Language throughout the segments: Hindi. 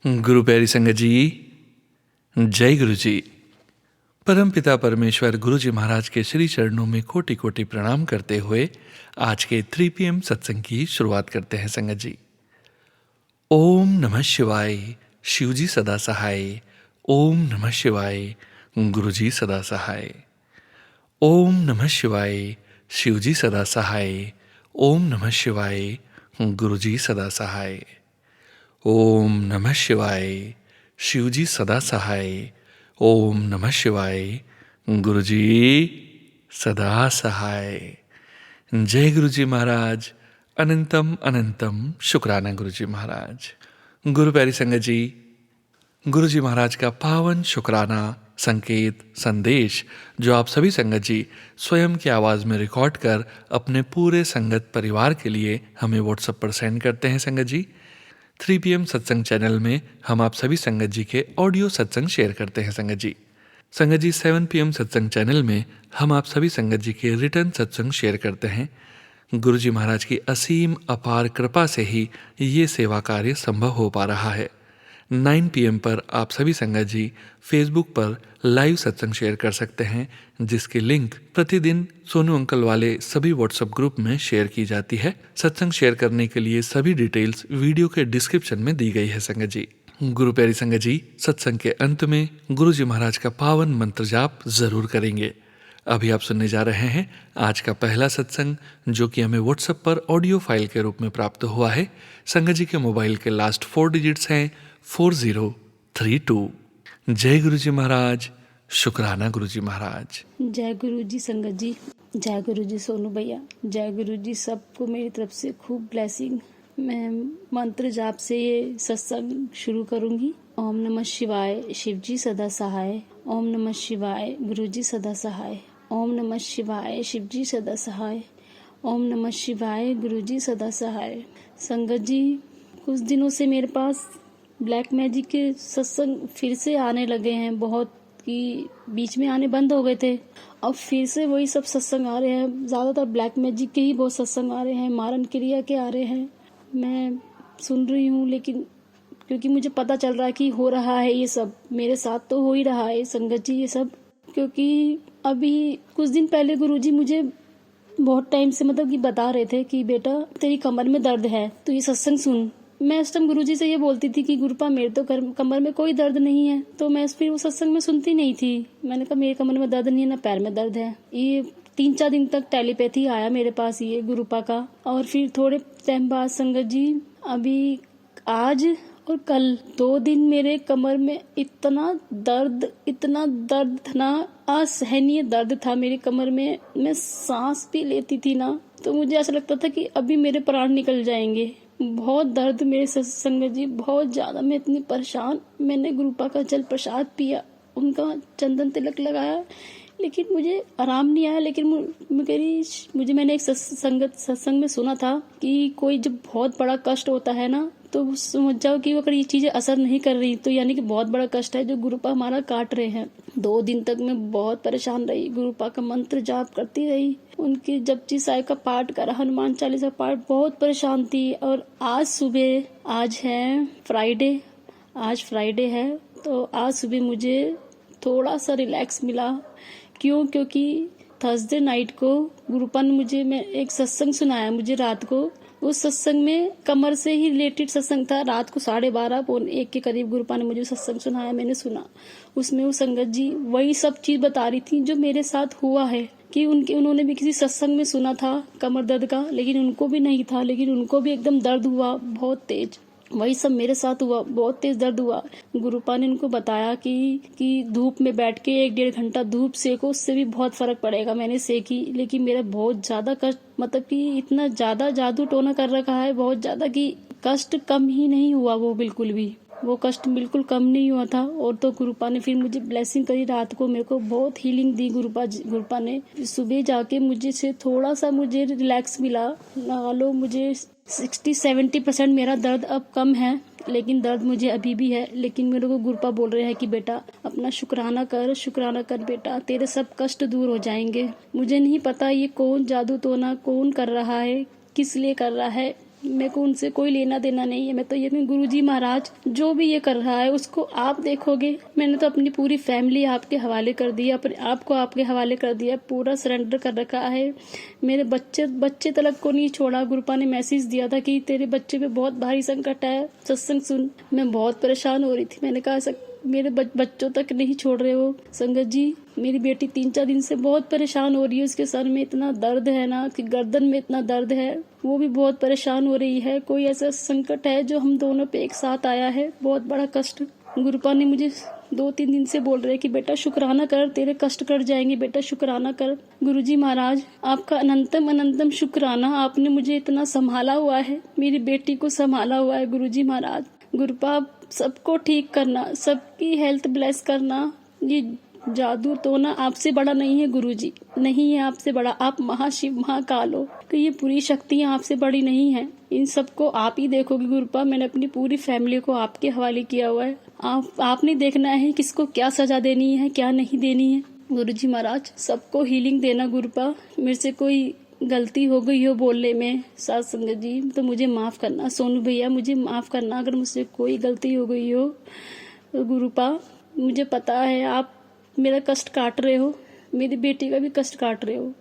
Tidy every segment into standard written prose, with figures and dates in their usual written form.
गुरु प्यारी संगत जी, जय गुरु जी। परम पिता परमेश्वर गुरु जी महाराज के श्री चरणों में कोटि कोटि प्रणाम करते हुए आज के 3 PM सत्संग की शुरुआत करते हैं संगत जी। ओम नमः शिवाय, शिव जी सदा सहाय। ओम नमः शिवाय, गुरु जी सदा सहाय। ओम नमः शिवाय, शिव जी सदा सहाय। ओम नमः शिवाय, गुरु जी सदा सहाय। ओम नमः शिवाय, शिव जी सदा सहाय। ओम नमः शिवाय, गुरु जी सदा सहाय। जय गुरु जी महाराज। अनंतम अनंतम शुक्राना गुरु जी महाराज। गुरु प्यारी संगत जी, गुरु जी महाराज का पावन शुक्राना संकेत संदेश जो आप सभी संगत जी स्वयं की आवाज़ में रिकॉर्ड कर अपने पूरे संगत परिवार के लिए हमें व्हाट्सएप पर सेंड करते हैं संगत जी। 3 PM सत्संग चैनल में हम आप सभी संगत जी के ऑडियो सत्संग शेयर करते हैं संगत जी। संगत जी 7 PM सत्संग चैनल में हम आप सभी संगत जी के रिटर्न सत्संग शेयर करते हैं। गुरु जी महाराज की असीम अपार कृपा से ही ये सेवा कार्य संभव हो पा रहा है। 9 PM पर आप सभी संगत जी फेसबुक पर लाइव सत्संग शेयर कर सकते हैं, जिसकी लिंक प्रतिदिन सोनू अंकल वाले सभी व्हाट्सएप ग्रुप में शेयर की जाती है। सत्संग शेयर करने के लिए सभी डिटेल्स वीडियो के डिस्क्रिप्शन में दी गई है संगत जी। गुरु प्यारी संगत जी, सत्संग के अंत में गुरु जी महाराज का पावन मंत्र जाप जरूर करेंगे। अभी आप सुनने जा रहे हैं आज का पहला सत्संग, जो कि हमें व्हाट्सएप पर ऑडियो फाइल के रूप में प्राप्त हुआ है। संगत जी के मोबाइल के लास्ट 4 डिजिट्स हैं 4032। जय गुरु जी महाराज। शुक्राना गुरु जी महाराज। जय गुरु जी संगत जी, जय गुरु जी सोनू भैया, जय गुरु जी। सबको मेरी तरफ से खूब ब्लेसिंग। मैं मंत्र जाप से ये सत्संग शुरू करूंगी। ओम नमः शिवाय, शिव जी सदा सहाय। ओम नमः शिवाय, गुरु जी सदा सहाय। ओम नमः शिवाय, शिव जी सदा सहाय। ओम नमः शिवाय, गुरु जी सदा सहाय। संगत जी, कुछ दिनों से मेरे पास ब्लैक मैजिक के सत्संग फिर से आने लगे हैं। बहुत कि बीच में आने बंद हो गए थे, अब फिर से वही सब सत्संग आ रहे हैं। ज़्यादातर ब्लैक मैजिक के ही बहुत सत्संग आ रहे हैं, मारन क्रिया के आ रहे हैं। मैं सुन रही हूँ, लेकिन क्योंकि मुझे पता चल रहा है कि हो रहा है ये सब, मेरे साथ तो हो ही रहा है संगत जी ये सब। क्योंकि अभी कुछ दिन पहले गुरुजी मुझे बहुत टाइम से मतलब कि बता रहे थे कि बेटा तेरी कमर में दर्द है, तो ये सत्संग सुन। मैं उस टाइम गुरुजी से ये बोलती थी कि गुरुपा मेरे तो कमर में कोई दर्द नहीं है, तो मैं फिर वो सत्संग में सुनती नहीं थी। मैंने कहा मेरे कमर में दर्द नहीं है, ना पैर में दर्द है। ये 3-4 दिन तक टेलीपैथी आया मेरे पास ये गुरुपा का। और फिर थोड़े टाइम बाद संगत जी, अभी आज और कल 2 दिन मेरे कमर में इतना दर्द था ना, असहनीय दर्द था मेरी कमर में। मैं सांस भी लेती थी ना तो मुझे ऐसा लगता था कि अभी मेरे प्राण निकल जाएंगे। बहुत दर्द मेरे संगत जी, बहुत ज्यादा। मैं इतनी परेशान। मैंने गुरुपा का जल प्रसाद पिया, उनका चंदन तिलक लगाया, लेकिन मुझे आराम नहीं आया। लेकिन मैंने एक सत्संग में सुना था कि कोई जब बहुत बड़ा कष्ट होता है ना, तो समझ जाओ कि अगर ये चीजें असर नहीं कर रही तो यानी कि बहुत बड़ा कष्ट है जो गुरुपा हमारा काट रहे हैं। 2 दिन तक मैं बहुत परेशान रही, गुरुपा का मंत्र जाप करती रही, उनकी जपजी साहिब का पाठ करा, हनुमान चालीसा पाठ, बहुत परेशान थी। और आज सुबह, आज है फ्राइडे, आज फ्राइडे है, तो आज सुबह मुझे थोड़ा सा रिलैक्स मिला। क्यों? क्योंकि थर्सडे नाइट को गुरुपा ने मैं एक सत्संग सुनाया मुझे रात को। उस सत्संग में कमर से ही रिलेटेड सत्संग था। रात को 12:30-1 के करीब गुरुपा ने मुझे सत्संग सुनाया, मैंने सुना। उसमें वो संगत जी वही सब चीज बता रही थी जो मेरे साथ हुआ है, कि उन्होंने भी किसी सत्संग में सुना था कमर दर्द का, लेकिन उनको भी नहीं था, लेकिन उनको भी एकदम दर्द हुआ बहुत तेज। वही सब मेरे साथ हुआ, बहुत तेज दर्द हुआ। गुरुपा ने उनको बताया कि धूप में बैठ के 1-1.5 घंटा धूप सेको, उससे भी बहुत फर्क पड़ेगा। मैंने सेकी, लेकिन मेरा बहुत ज्यादा कष्ट, मतलब कि इतना ज्यादा जादू टोना कर रखा है बहुत ज्यादा कि कष्ट कम ही नहीं हुआ। वो बिल्कुल भी, वो कष्ट बिल्कुल कम नहीं हुआ था। और तो गुरुपा ने फिर मुझे ब्लेसिंग करी रात को, मेरे को बहुत हीलिंग दी गुरुपा ने। सुबह जाके मुझे से थोड़ा सा मुझे रिलैक्स मिला। लगा लो मुझे 60-70% मेरा दर्द अब कम है, लेकिन दर्द मुझे अभी भी है। लेकिन मेरे को गुरुपा बोल रहे हैं कि बेटा अपना शुक्राना कर बेटा, तेरे सब कष्ट दूर हो जाएंगे। मुझे नहीं पता ये कौन जादू टोना कौन कर रहा है, किस लिए कर रहा है, मेरे को उनसे कोई लेना देना नहीं है। मैं तो ये कहूँ, गुरुजी महाराज जो भी ये कर रहा है उसको आप देखोगे। मैंने तो अपनी पूरी फैमिली आपके हवाले कर दी, अपने आप को आपके हवाले कर दिया, पूरा सरेंडर कर रखा है। मेरे बच्चे तलक को नहीं छोड़ा। गुरुपा ने मैसेज दिया था कि तेरे बच्चे पे बहुत भारी संकट है, सत्संग सुन। मैं बहुत परेशान हो रही थी। मैंने कहा मेरे बच्चों तक नहीं छोड़ रहे हो संगत जी। मेरी बेटी 3-4 दिन से बहुत परेशान हो रही है। उसके सर में इतना दर्द है ना, कि गर्दन में इतना दर्द है, वो भी बहुत परेशान हो रही है। कोई ऐसा संकट है जो हम दोनों पे एक साथ आया है, बहुत बड़ा कष्ट। गुरुपा ने मुझे 2-3 दिन से बोल रहे कि बेटा शुक्राना कर, तेरे कष्ट कट जाएंगे, बेटा शुक्राना कर। गुरुजी महाराज आपका अनंतम अनंतम शुक्राना। आपने मुझे इतना संभाला हुआ है, मेरी बेटी को संभाला हुआ है। गुरुजी महाराज गुरुपा सबको ठीक करना, सबकी हेल्थ ब्लेस करना, ये जादू तो ना आपसे बड़ा नहीं है गुरुजी, नहीं है आपसे बड़ा। आप महाशिव महाकाल हो, कि ये पूरी शक्तियाँ आपसे बड़ी नहीं है। इन सबको आप ही देखोगे गुरुपा। मैंने अपनी पूरी फैमिली को आपके हवाले किया हुआ है। आपने देखना है किसको क्या सजा देनी है, क्या नहीं देनी है। गुरुजी महाराज सबको हीलिंग देना गुरुपा। मेरे से कोई गलती हो गई हो बोलने में साथ संगत जी तो मुझे माफ़ करना। सोनू भैया मुझे माफ़ करना अगर मुझसे कोई गलती हो गई हो। गुरुपा मुझे पता है आप मेरा कष्ट काट रहे हो, मेरी बेटी का भी कष्ट काट रहे हो।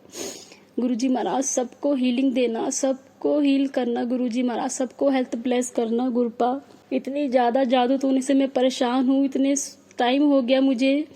गुरुजी महाराज सबको हीलिंग देना, सबको हील करना। गुरुजी महाराज सबको हेल्थ ब्लेस करना। गुरुपा इतनी ज़्यादा जादू टोने से मैं परेशान हूँ। इतने टाइम हो गया मुझे,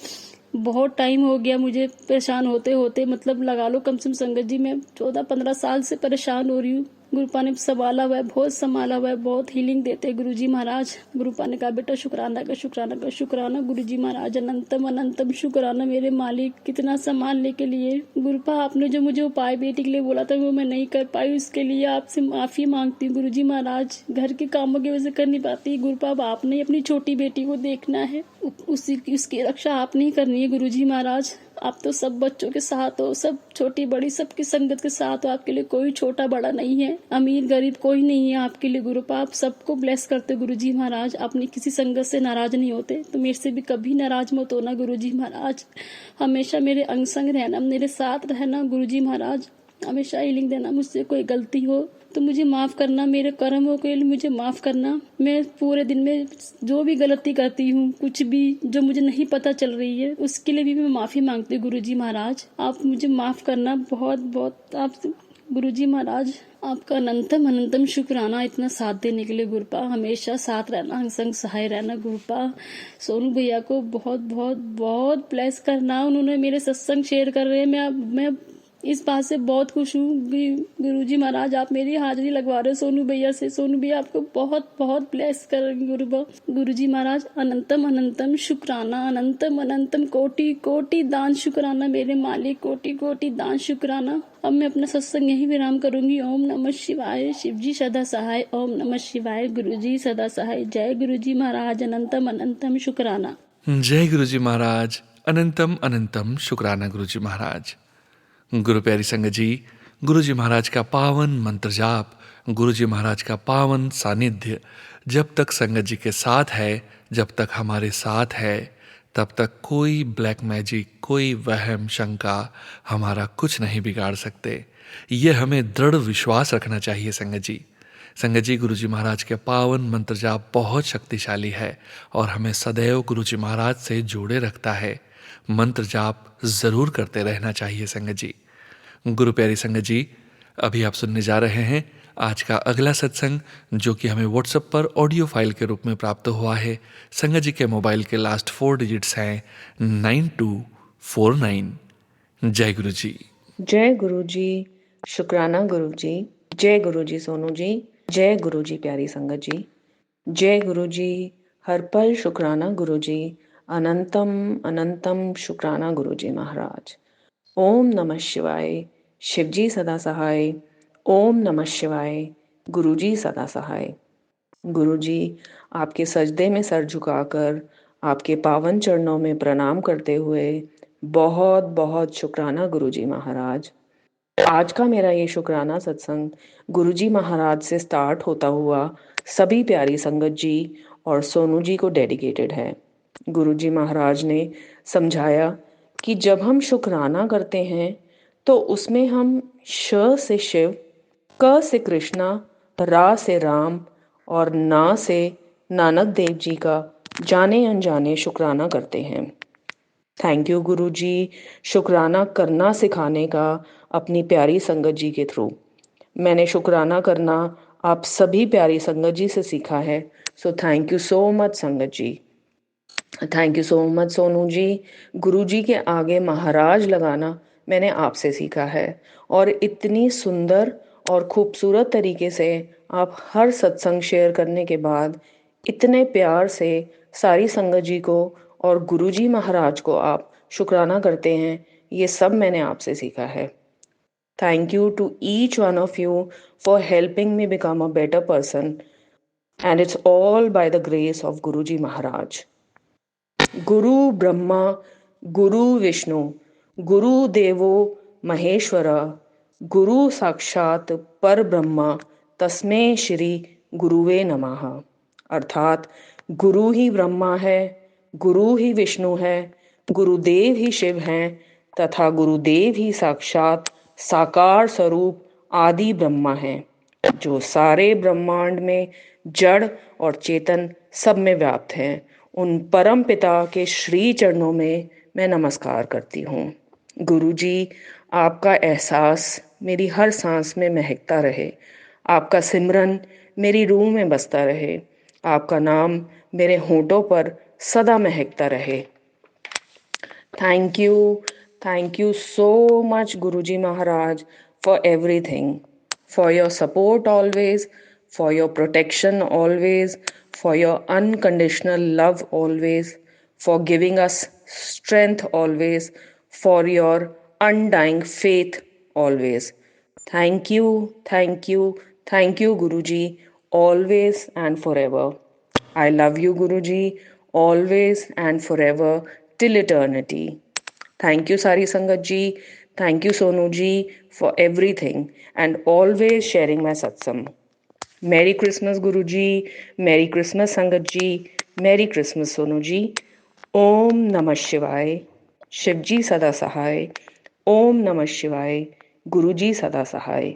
बहुत टाइम हो गया मुझे परेशान होते होते। मतलब लगा लो कम से कम संगत जी मैं 14-15 साल से परेशान हो रही हूँ। गुरुपा ने संभाला हुआ है, बहुत संभाला हुआ है, बहुत हीलिंग देते हैं गुरुजी महाराज। गुरुपा ने कहा बेटा शुक्राना कर, शुक्राना कर, शुक्राना। गुरुजी महाराज अनंतम अनंतम शुक्राना मेरे मालिक, कितना संभालने के लिए। गुरुपा आपने जो मुझे उपाय बेटी के लिए बोला था वो मैं नहीं कर पाई, उसके लिए आपसे माफी मांगती हूँ गुरुजी महाराज। घर के कामों की वजह से कर नहीं पाती। गुरुपा अब आपने अपनी छोटी बेटी को देखना है, उसकी रक्षा आपने ही करनी है गुरुजी महाराज। आप तो सब बच्चों के साथ हो, सब छोटी बड़ी सबकी संगत के साथ हो। आपके लिए कोई छोटा बड़ा नहीं है, अमीर गरीब कोई नहीं है आपके लिए। गुरुपा आप सबको ब्लेस करते गुरुजी महाराज। अपनी किसी संगत से नाराज नहीं होते, तो मेरे से भी कभी नाराज मत होना गुरुजी महाराज। हमेशा मेरे अंग संग रहना, मेरे साथ रहना गुरुजी महाराज। हमेशा हीलिंग देना। मुझसे कोई गलती हो तो मुझे माफ़ करना, मेरे कर्मों के लिए मुझे माफ़ करना। मैं पूरे दिन में जो भी गलती करती हूँ, कुछ भी जो मुझे नहीं पता चल रही है, उसके लिए भी मैं माफ़ी मांगती हूँ गुरुजी महाराज। आप मुझे माफ़ करना, बहुत बहुत आप गुरुजी महाराज आपका अनंतम अनंतम शुक्राना इतना साथ देने के लिए। गुरुपा हमेशा साथ रहना, अंग संग सहाय रहना। गुरुपा सोनू भैया को बहुत बहुत बहुत ब्लेस करना। उन्होंने मेरे सत्संग शेयर कर रहे हैं। मैं इस बात से बहुत खुश हूँ गुरुजी महाराज आप मेरी हाजिरी लगवा रहे हो सोनू भैया से। सोनू भैया आपको बहुत बहुत ब्लेस करेंगे गुरुजी महाराज। अनंतम अनंतम शुक्राना, अनंतम अनंतम कोटि कोटि दान शुक्राना मेरे मालिक, कोटि कोटि दान शुक्राना। अब मैं अपना सत्संग यही विराम करूंगी। ओम नमः शिवाय। शिवजी सदा सहाय। ओम नमः शिवाय। गुरुजी सदा सहाय। जय गुरुजी महाराज। अनंतम अनंतम शुक्राना। जय गुरुजी महाराज। अनंतम अनंतम शुक्राना गुरुजी महाराज। गुरु प्यारी संगत जी, गुरुजी महाराज का पावन मंत्र जाप, गुरुजी महाराज का पावन सानिध्य जब तक संगत जी के साथ है, जब तक हमारे साथ है, तब तक कोई ब्लैक मैजिक, कोई वहम शंका हमारा कुछ नहीं बिगाड़ सकते। ये हमें दृढ़ विश्वास रखना चाहिए संगत जी। संगत जी, गुरुजी महाराज के पावन मंत्र जाप बहुत शक्तिशाली है और हमें सदैव गुरुजी महाराज से जोड़े रखता है। मंत्र जाप जरूर करते रहना चाहिए संगत जी। गुरु प्यारी संगत जी, अभी आप सुनने जा रहे हैं आज का अगला सत्संग, जो कि हमें व्हाट्सएप पर ऑडियो फाइल के रूप में प्राप्त हुआ है। संगत जी के मोबाइल के लास्ट 4 डिजिट्स हैं 9249। जय गुरु जी। जय गुरु जी। शुक्राना गुरु जी। जय गुरु जी सोनू जी। जय गुरु जी प्यारी संगत जी। जय गुरु जी। हर पल शुक्राना गुरु जी। अनंतम अनंतम शुक्राना गुरु जी महाराज। ओम नमः शिवाय। शिवजी सदा सहाय। ओम नमः शिवाय। गुरु जी सदा सहाय। गुरु जी आपके सजदे में सर झुकाकर आपके पावन चरणों में प्रणाम करते हुए बहुत बहुत शुक्राना गुरु जी महाराज। आज का मेरा ये शुक्राना सत्संग गुरु जी महाराज से स्टार्ट होता हुआ सभी प्यारी संगत जी और सोनू जी को डेडिकेटेड है। गुरु जी महाराज ने समझाया कि जब हम शुक्राना करते हैं तो उसमें हम श से शिव, क से कृष्णा, रा से राम और ना से नानक देव जी का जाने अनजाने शुक्राना करते हैं। थैंक यू गुरु जी, शुक्राना करना सिखाने का अपनी प्यारी संगत जी के थ्रू। मैंने शुक्राना करना आप सभी प्यारी संगत जी से सीखा है। So thank you so much संगत जी। Thank you so much Sonu ji. गुरु जी के आगे महाराज लगाना मैंने आपसे सीखा है और इतनी सुंदर और खूबसूरत तरीके से आप हर सत्संग शेयर करने के बाद इतने प्यार से सारी संगत जी को और गुरु जी महाराज को आप शुक्राना करते हैं, ये सब मैंने आपसे सीखा है। Thank you to each one of you for helping me become a better person, and it's all by the grace of Guruji Maharaj. Guru Brahma, Guru Vishnu, Guru Devo Maheshwara, Guru साक्षात पर ब्रह्मा तस्मै श्री गुरुवे नमः। अर्थात गुरु ही ब्रह्मा है, गुरु ही विष्णु है, गुरुदेव ही शिव हैं तथा गुरुदेव ही साक्षात साकार स्वरूप आदि ब्रह्मा है, जो सारे ब्रह्मांड में जड़ और चेतन सब में व्याप्त हैं। उन परम पिता के श्री चरणों में मैं नमस्कार करती हूँ। गुरु जी, आपका एहसास मेरी हर सांस में महकता रहे, आपका सिमरन मेरी रूह में बसता रहे, आपका नाम मेरे होठों पर सदा महकता रहे। Thank you so much Guruji Maharaj for everything, for your support always, for your protection always, for your unconditional love always, for giving us strength always, for your undying faith always. Thank you Guruji, always and forever. I love you Guruji, always and forever till eternity. Thank you Sari Sangat ji, thank you Sonu ji for everything and always sharing my satsang. Merry Christmas Guru ji, Merry Christmas Sangat ji, Merry Christmas Sonu ji. Om Namah Shivaya, Shiv ji Sada Sahai. Om Namah Shivaya, Guru ji Sada Sahai.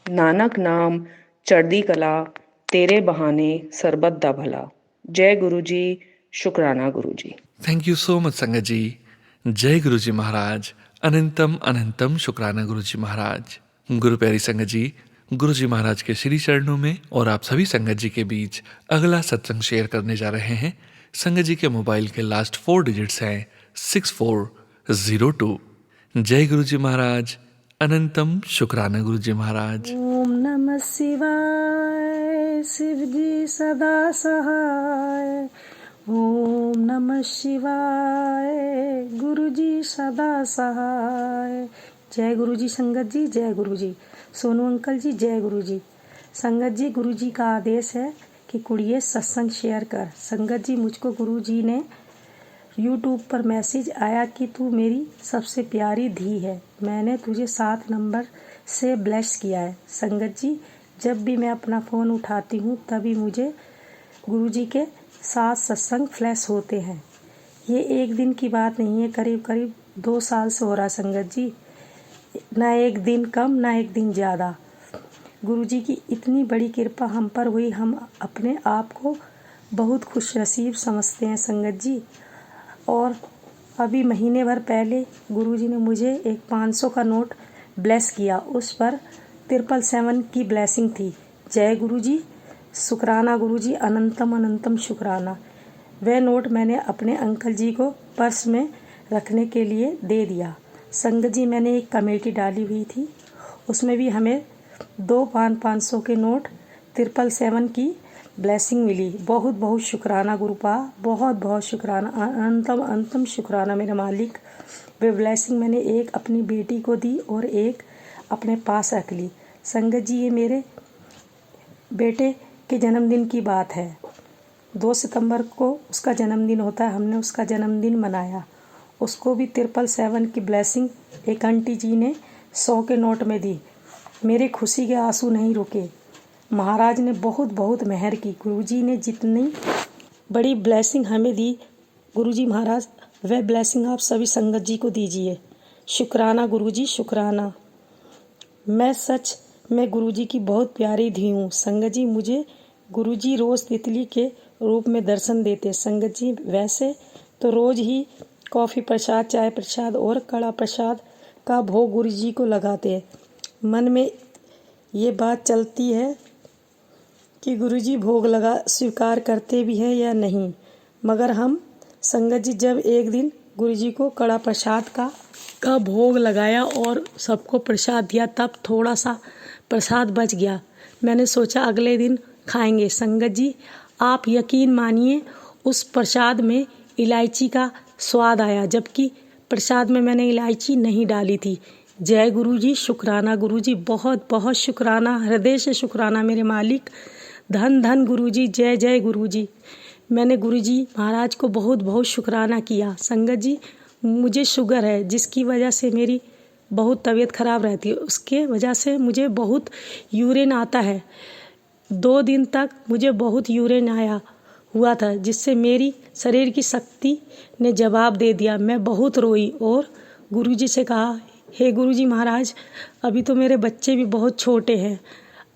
Nanak नाम चढ़दी कला, तेरे बहाने सरबत दा भला। जय गुरु जी, शुक्राना गुरु जी। थैंक यू सो मच संगत जी। जय गुरु जी महाराज। अनंतम अनंतम शुक्राना गुरु जी महाराज। गुरु प्यारी संगत जी, गुरु जी महाराज के श्री चरणों में और आप सभी संगत जी के बीच अगला सत्संग शेयर करने जा रहे हैं। संगत जी के मोबाइल के लास्ट 4 डिजिट्स हैं 6402। जय गुरु जी महाराज। अनंतम शुक्राना गुरु जी महाराज। ओम नमः शिवाय, शिव जी सदा सहाय। ओम नमः शिवाय, गुरु जी सदा सहाय। जय गुरु जी संगत जी, जय गुरु जी। सोनू अंकल जी, जय गुरु जी। संगत जी, गुरु जी का आदेश है कि कुड़िए सत्संग शेयर कर। संगत जी, मुझको गुरु जी ने यूट्यूब पर मैसेज आया कि तू मेरी सबसे प्यारी धी है, मैंने तुझे 7 नंबर से ब्लेस किया है। संगत जी, जब भी मैं अपना फ़ोन उठाती हूँ तभी मुझे गुरु जी के 7 सत्संग फ्लैश होते हैं। ये एक दिन की बात नहीं है, करीब करीब 2 साल से हो रहा संगत जी। ना एक दिन कम, ना एक दिन ज़्यादा। गुरु जी की इतनी बड़ी कृपा हम पर हुई, हम अपने आप को बहुत खुश नसीब समझते हैं संगत जी। और अभी महीने भर पहले गुरुजी ने मुझे एक 500 का नोट ब्लेस किया, उस पर 777 की ब्लेसिंग थी। जय गुरुजी, शुक्राना गुरुजी, अनंतम अनंतम शुक्राना। वह नोट मैंने अपने अंकल जी को पर्स में रखने के लिए दे दिया। संगत जी, मैंने एक कमेटी डाली हुई थी, उसमें भी हमें 2 500 के नोट 777 की ब्लेसिंग मिली। बहुत बहुत शुक्राना गुरुपा, बहुत बहुत शुक्राना, अनंतम अनंतम शुक्राना मेरे मालिक। वे ब्लेसिंग मैंने एक अपनी बेटी को दी और एक अपने पास रख ली। संगत जी, ये मेरे बेटे के जन्मदिन की बात है। 2 सितंबर को उसका जन्मदिन होता है, हमने उसका जन्मदिन मनाया। उसको भी 777 की ब्लेसिंग एक आंटी जी ने 100 के नोट में दी। मेरे खुशी के आंसू नहीं रुके। महाराज ने बहुत बहुत मेहर की। गुरुजी ने जितनी बड़ी ब्लेसिंग हमें दी, गुरुजी महाराज वह ब्लेसिंग आप सभी संगत जी को दीजिए। शुक्राना गुरुजी, शुक्राना। मैं सच मैं गुरुजी की बहुत प्यारी धी हूँ। संगत जी, मुझे गुरुजी रोज़ तितली के रूप में दर्शन देते। संगत जी, वैसे तो रोज़ ही कॉफ़ी प्रसाद, चाय प्रसाद और कड़ा प्रसाद का भोग गुरुजी को लगाते हैं। मन में ये बात चलती है कि गुरुजी भोग लगा स्वीकार करते भी हैं या नहीं। मगर हम संगत जी, जब एक दिन गुरुजी को कड़ा प्रसाद का भोग लगाया और सबको प्रसाद दिया, तब थोड़ा सा प्रसाद बच गया। मैंने सोचा अगले दिन खाएंगे। संगत जी, आप यकीन मानिए, उस प्रसाद में इलायची का स्वाद आया, जबकि प्रसाद में मैंने इलायची नहीं डाली थी। जय गुरुजी, शुक्राना गुरुजी, बहुत बहुत शुक्राना, हृदय से शुक्राना मेरे मालिक। धन धन गुरुजी, जय जय गुरुजी। मैंने गुरुजी महाराज को बहुत बहुत शुक्राना किया। संगत जी, मुझे शुगर है, जिसकी वजह से मेरी बहुत तबीयत ख़राब रहती है। उसके वजह से मुझे बहुत यूरिन आता है। 2 दिन तक मुझे बहुत यूरिन आया हुआ था, जिससे मेरी शरीर की शक्ति ने जवाब दे दिया। मैं बहुत रोई और गुरुजी से कहा, हे गुरुजी महाराज, अभी तो मेरे बच्चे भी बहुत छोटे हैं।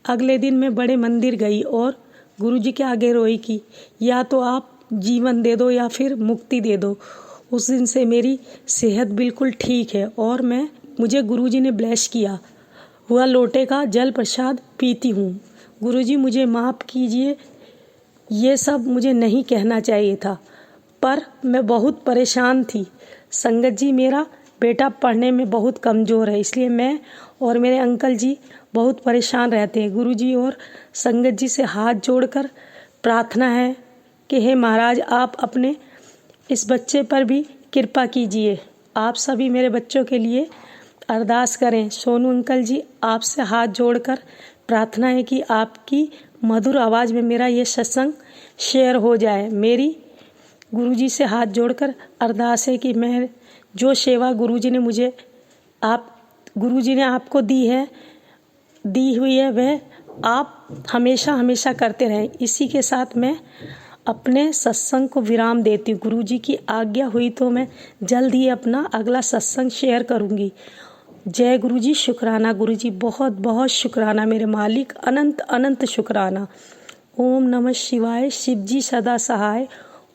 अगले दिन मैं बड़े मंदिर गई और गुरुजी के आगे रोई कि या तो आप जीवन दे दो या फिर मुक्ति दे दो। उस दिन से मेरी सेहत बिल्कुल ठीक है और मुझे गुरुजी ने ब्लेस किया हुआ लोटे का जल प्रसाद पीती हूँ। गुरुजी, मुझे माफ़ कीजिए, ये सब मुझे नहीं कहना चाहिए था, पर मैं बहुत परेशान थी। संगत जी, मेरा बेटा पढ़ने में बहुत कमज़ोर है, इसलिए मैं और मेरे अंकल जी बहुत परेशान रहते हैं। गुरुजी और संगत जी से हाथ जोड़कर प्रार्थना है कि हे महाराज, आप अपने इस बच्चे पर भी कृपा कीजिए। आप सभी मेरे बच्चों के लिए अरदास करें। सोनू अंकल जी, आपसे हाथ जोड़कर प्रार्थना है कि आपकी मधुर आवाज़ में मेरा ये सत्संग शेयर हो जाए। मेरी गुरुजी से हाथ जोड़कर अरदास है कि मैं जो सेवा गुरुजी ने आपको दी हुई है, वह आप हमेशा हमेशा करते रहें। इसी के साथ मैं अपने सत्संग को विराम देती हूँ। गुरुजी की आज्ञा हुई तो मैं जल्द ही अपना अगला सत्संग शेयर करूँगी। जय गुरुजी, शुक्राना गुरुजी, बहुत बहुत शुक्राना मेरे मालिक, अनंत अनंत शुक्राना। ओम नमः शिवाय, शिवजी सदा सहाय।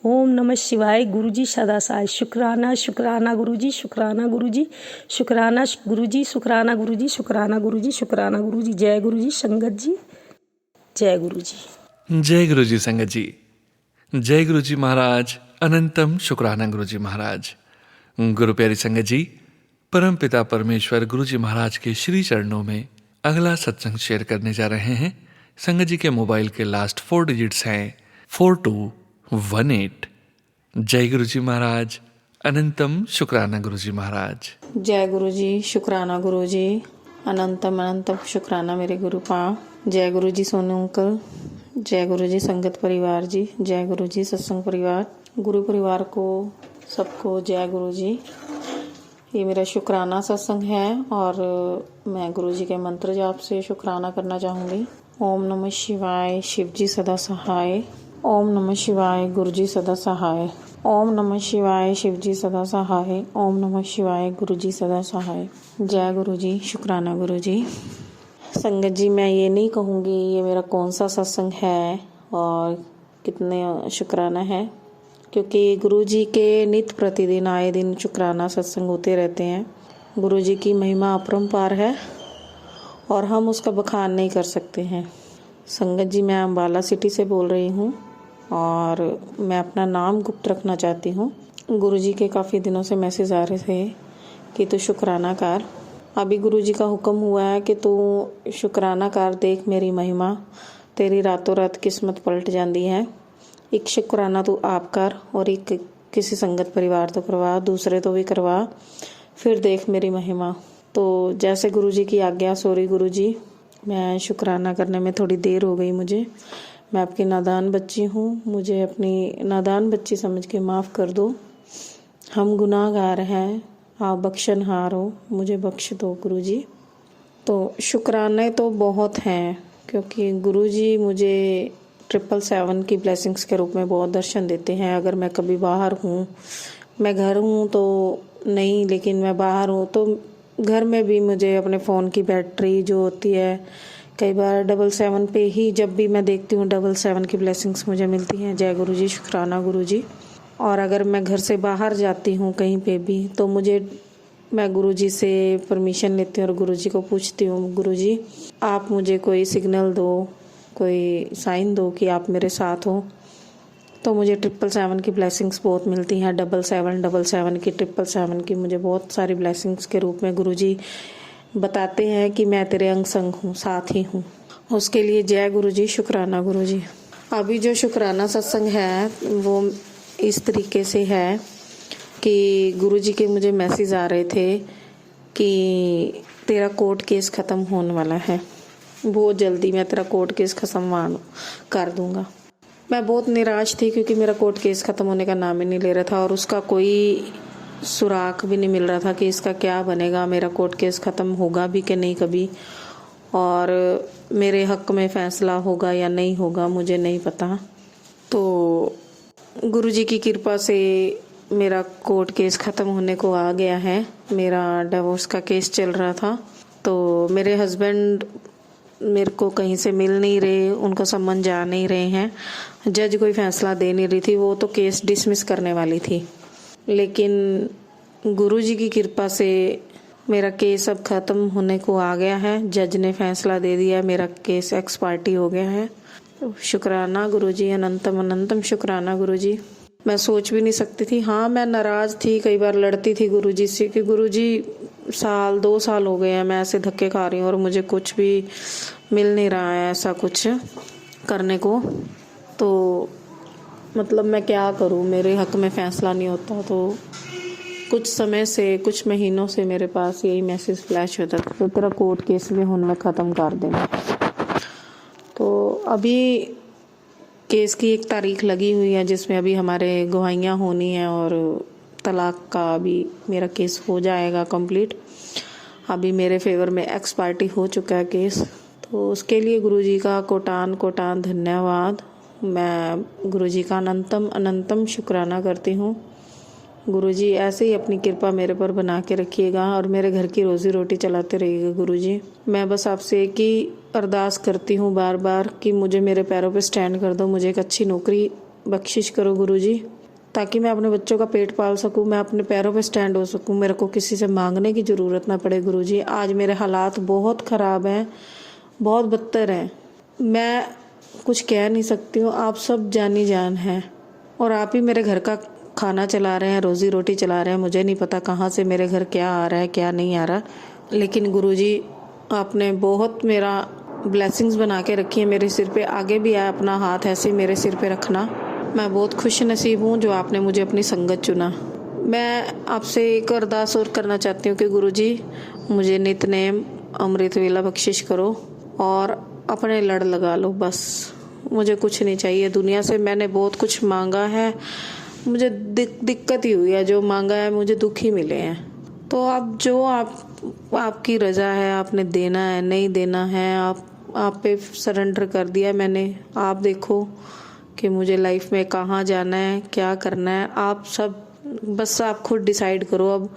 ओम नमः शिवाय, गुरुजी सदा सहाय। शुक्राना शुक्राना गुरुजी, शुक्राना गुरुजी, शुक्राना गुरुजी, शुक्राना गुरुजी, शुक्राना गुरुजी, शुक्राना गुरुजी। जय गुरुजी संगत जी, जय गुरुजी। जय गुरुजी संगत जी, जय गुरुजी महाराज, अनंतम शुक्राना गुरुजी महाराज। गुरु प्यारी संगत जी, परम पिता परमेश्वर गुरुजी महाराज के श्री चरणों में अगला सत्संग शेयर करने जा रहे हैं। संगत जी के मोबाइल के लास्ट 4 डिजिट्स हैं 4218। जय गुरुजी महाराज, अनंतम शुक्राना गुरुजी महाराज। जय गुरुजी, शुक्राना गुरुजी, अनंतम अनंतम शुक्राना मेरे गुरु पाँव। जय गुरुजी सोनू अंकल, जय गुरुजी संगत परिवार जी, जय गुरुजी सत्संग परिवार, गुरु परिवार को सबको जय गुरुजी। ये मेरा शुक्राना सत्संग है और मैं गुरुजी के मंत्र जाप से शुक्राना करना चाहूँगी। ओम नमः शिवाय, शिवजी सदा सहाय। ओम नमः शिवाय, गुरुजी सदा सहाय। ओम नमः शिवाय, शिवजी सदा सहाय। ओम नमः शिवाय, गुरुजी सदा सहाय। जय गुरुजी, शुक्राना गुरुजी। संगत जी, मैं ये नहीं कहूँगी ये मेरा कौन सा सत्संग है और कितने शुक्राना है, क्योंकि गुरुजी के नित्य प्रतिदिन आए दिन शुक्राना सत्संग होते रहते हैं। गुरुजी की महिमा अपरंपार है और हम उसका बखान नहीं कर सकते हैं। संगत जी, मैं अम्बाला सिटी से बोल रही हूँ और मैं अपना नाम गुप्त रखना चाहती हूँ। गुरुजी के काफ़ी दिनों से मैसेज आ रहे थे कि तू शुक्राना कर। अभी गुरुजी का हुक्म हुआ है कि तू शुक्राना कर, देख मेरी महिमा, तेरी रातों रात किस्मत पलट जाती है। एक शुक्राना तू आप कर और एक किसी संगत परिवार तो करवा, दूसरे तो भी करवा, फिर देख मेरी महिमा। तो जैसे गुरुजी की आज्ञा। सॉरी गुरुजी, मैं शुक्राना करने में थोड़ी देर हो गई मुझे। मैं आपकी नादान बच्ची हूँ, मुझे अपनी नादान बच्ची समझ के माफ़ कर दो। हम गुनाहगार हैं, आप बख्शनहार हो, मुझे बख्श दो गुरुजी। तो शुक्राने तो बहुत हैं, क्योंकि गुरुजी मुझे 777 की ब्लेसिंग्स के रूप में बहुत दर्शन देते हैं। अगर मैं कभी बाहर हूँ, मैं घर हूँ तो नहीं, लेकिन मैं बाहर हूँ तो घर में भी मुझे अपने फ़ोन की बैटरी जो होती है कई बार 777 पे ही जब भी मैं देखती हूँ 777 की ब्लेसिंग्स मुझे मिलती हैं। जय गुरु जी, शुक्राना गुरु जी। और अगर मैं घर से बाहर जाती हूँ कहीं पे भी तो मैं गुरु जी से परमिशन लेती हूँ और गुरु जी को पूछती हूँ, गुरु जी आप मुझे कोई सिग्नल दो, कोई साइन दो कि आप मेरे साथ हो। तो मुझे 777 की ब्लेसिंग्स बहुत मिलती हैं। 777 की 777 की मुझे बहुत सारी ब्लेसिंग्स के रूप में गुरुजी बताते हैं कि मैं तेरे अंग संग हूँ, साथ ही हूँ। उसके लिए जय गुरुजी, शुक्राना गुरुजी। अभी जो शुक्राना सत्संग है वो इस तरीके से है कि गुरुजी के मुझे मैसेज आ रहे थे कि तेरा कोर्ट केस ख़त्म होने वाला है, बहुत जल्दी मैं तेरा कोर्ट केस खत्म कर दूंगा। मैं बहुत निराश थी क्योंकि मेरा कोर्ट केस ख़त्म होने का नाम ही नहीं ले रहा था और उसका कोई सुराग भी नहीं मिल रहा था कि इसका क्या बनेगा, मेरा कोर्ट केस ख़त्म होगा भी कि नहीं कभी, और मेरे हक में फ़ैसला होगा या नहीं होगा मुझे नहीं पता। तो गुरुजी की कृपा से मेरा कोर्ट केस ख़त्म होने को आ गया है। मेरा डिवोर्स का केस चल रहा था तो मेरे हस्बैंड मेरे को कहीं से मिल नहीं रहे, उनको सम्मन जा नहीं रहे हैं, जज कोई फैसला दे नहीं रही थी, वो तो केस डिसमिस करने वाली थी। लेकिन गुरुजी की कृपा से मेरा केस अब ख़त्म होने को आ गया है। जज ने फैसला दे दिया, मेरा केस एक्स पार्टी हो गया है। शुक्राना गुरुजी, अनंतम अनंतम शुक्राना गुरुजी। मैं सोच भी नहीं सकती थी। हाँ, मैं नाराज़ थी, कई बार लड़ती थी गुरुजी से कि गुरुजी 2 साल हो गए हैं मैं ऐसे धक्के खा रही हूँ और मुझे कुछ भी मिल नहीं रहा है ऐसा कुछ करने को, तो मतलब मैं क्या करूँ, मेरे हक में फ़ैसला नहीं होता। तो कुछ समय से, कुछ महीनों से मेरे पास यही मैसेज फ्लैश होता था, तो तेरा कोर्ट केस भी हुन में ख़त्म कर देना। तो अभी केस की एक तारीख लगी हुई है जिसमें अभी हमारे गवाहियाँ होनी है और तलाक का अभी मेरा केस हो जाएगा कंप्लीट। अभी मेरे फेवर में एक्स पार्टी हो चुका है केस, तो उसके लिए गुरुजी का कोटान कोटान धन्यवाद। मैं गुरुजी का अनंतम अनंतम शुक्राना करती हूँ। गुरुजी ऐसे ही अपनी कृपा मेरे पर बना के रखिएगा और मेरे घर की रोजी रोटी चलाते रहिएगा गुरुजी। मैं बस आपसे एक ही अरदास करती हूँ बार बार कि मुझे मेरे पैरों पे स्टैंड कर दो, मुझे एक अच्छी नौकरी बख्शिश करो गुरुजी, ताकि मैं अपने बच्चों का पेट पाल सकूं, मैं अपने पैरों पे स्टैंड हो सकूं, मेरे को किसी से मांगने की ज़रूरत ना पड़े गुरुजी। आज मेरे हालात बहुत ख़राब हैं, बहुत बदतर हैं, मैं कुछ कह नहीं सकती हूँ, आप सब जानी जान हैं और आप ही मेरे घर का खाना चला रहे हैं, रोज़ी रोटी चला रहे हैं। मुझे नहीं पता कहाँ से मेरे घर क्या आ रहा है क्या नहीं आ रहा, लेकिन गुरुजी आपने बहुत मेरा ब्लेसिंग्स बना के रखी है मेरे सिर पे। आगे भी आए अपना हाथ ऐसे मेरे सिर पे रखना। मैं बहुत खुश नसीब हूँ जो आपने मुझे अपनी संगत चुना। मैं आपसे एक अरदास और करना चाहती हूँ कि गुरुजी मुझे नितनेम अमृत वेला बख्शिश करो और अपने लड़ लगा लो, बस मुझे कुछ नहीं चाहिए दुनिया से। मैंने बहुत कुछ मांगा है, मुझे दिक्कत ही हुई है, जो मांगा है मुझे दुख ही मिले हैं। तो अब जो आपकी रजा है, आपने देना है नहीं देना है, आप पे सरेंडर कर दिया मैंने। आप देखो कि मुझे लाइफ में कहाँ जाना है, क्या करना है, आप सब बस आप खुद डिसाइड करो अब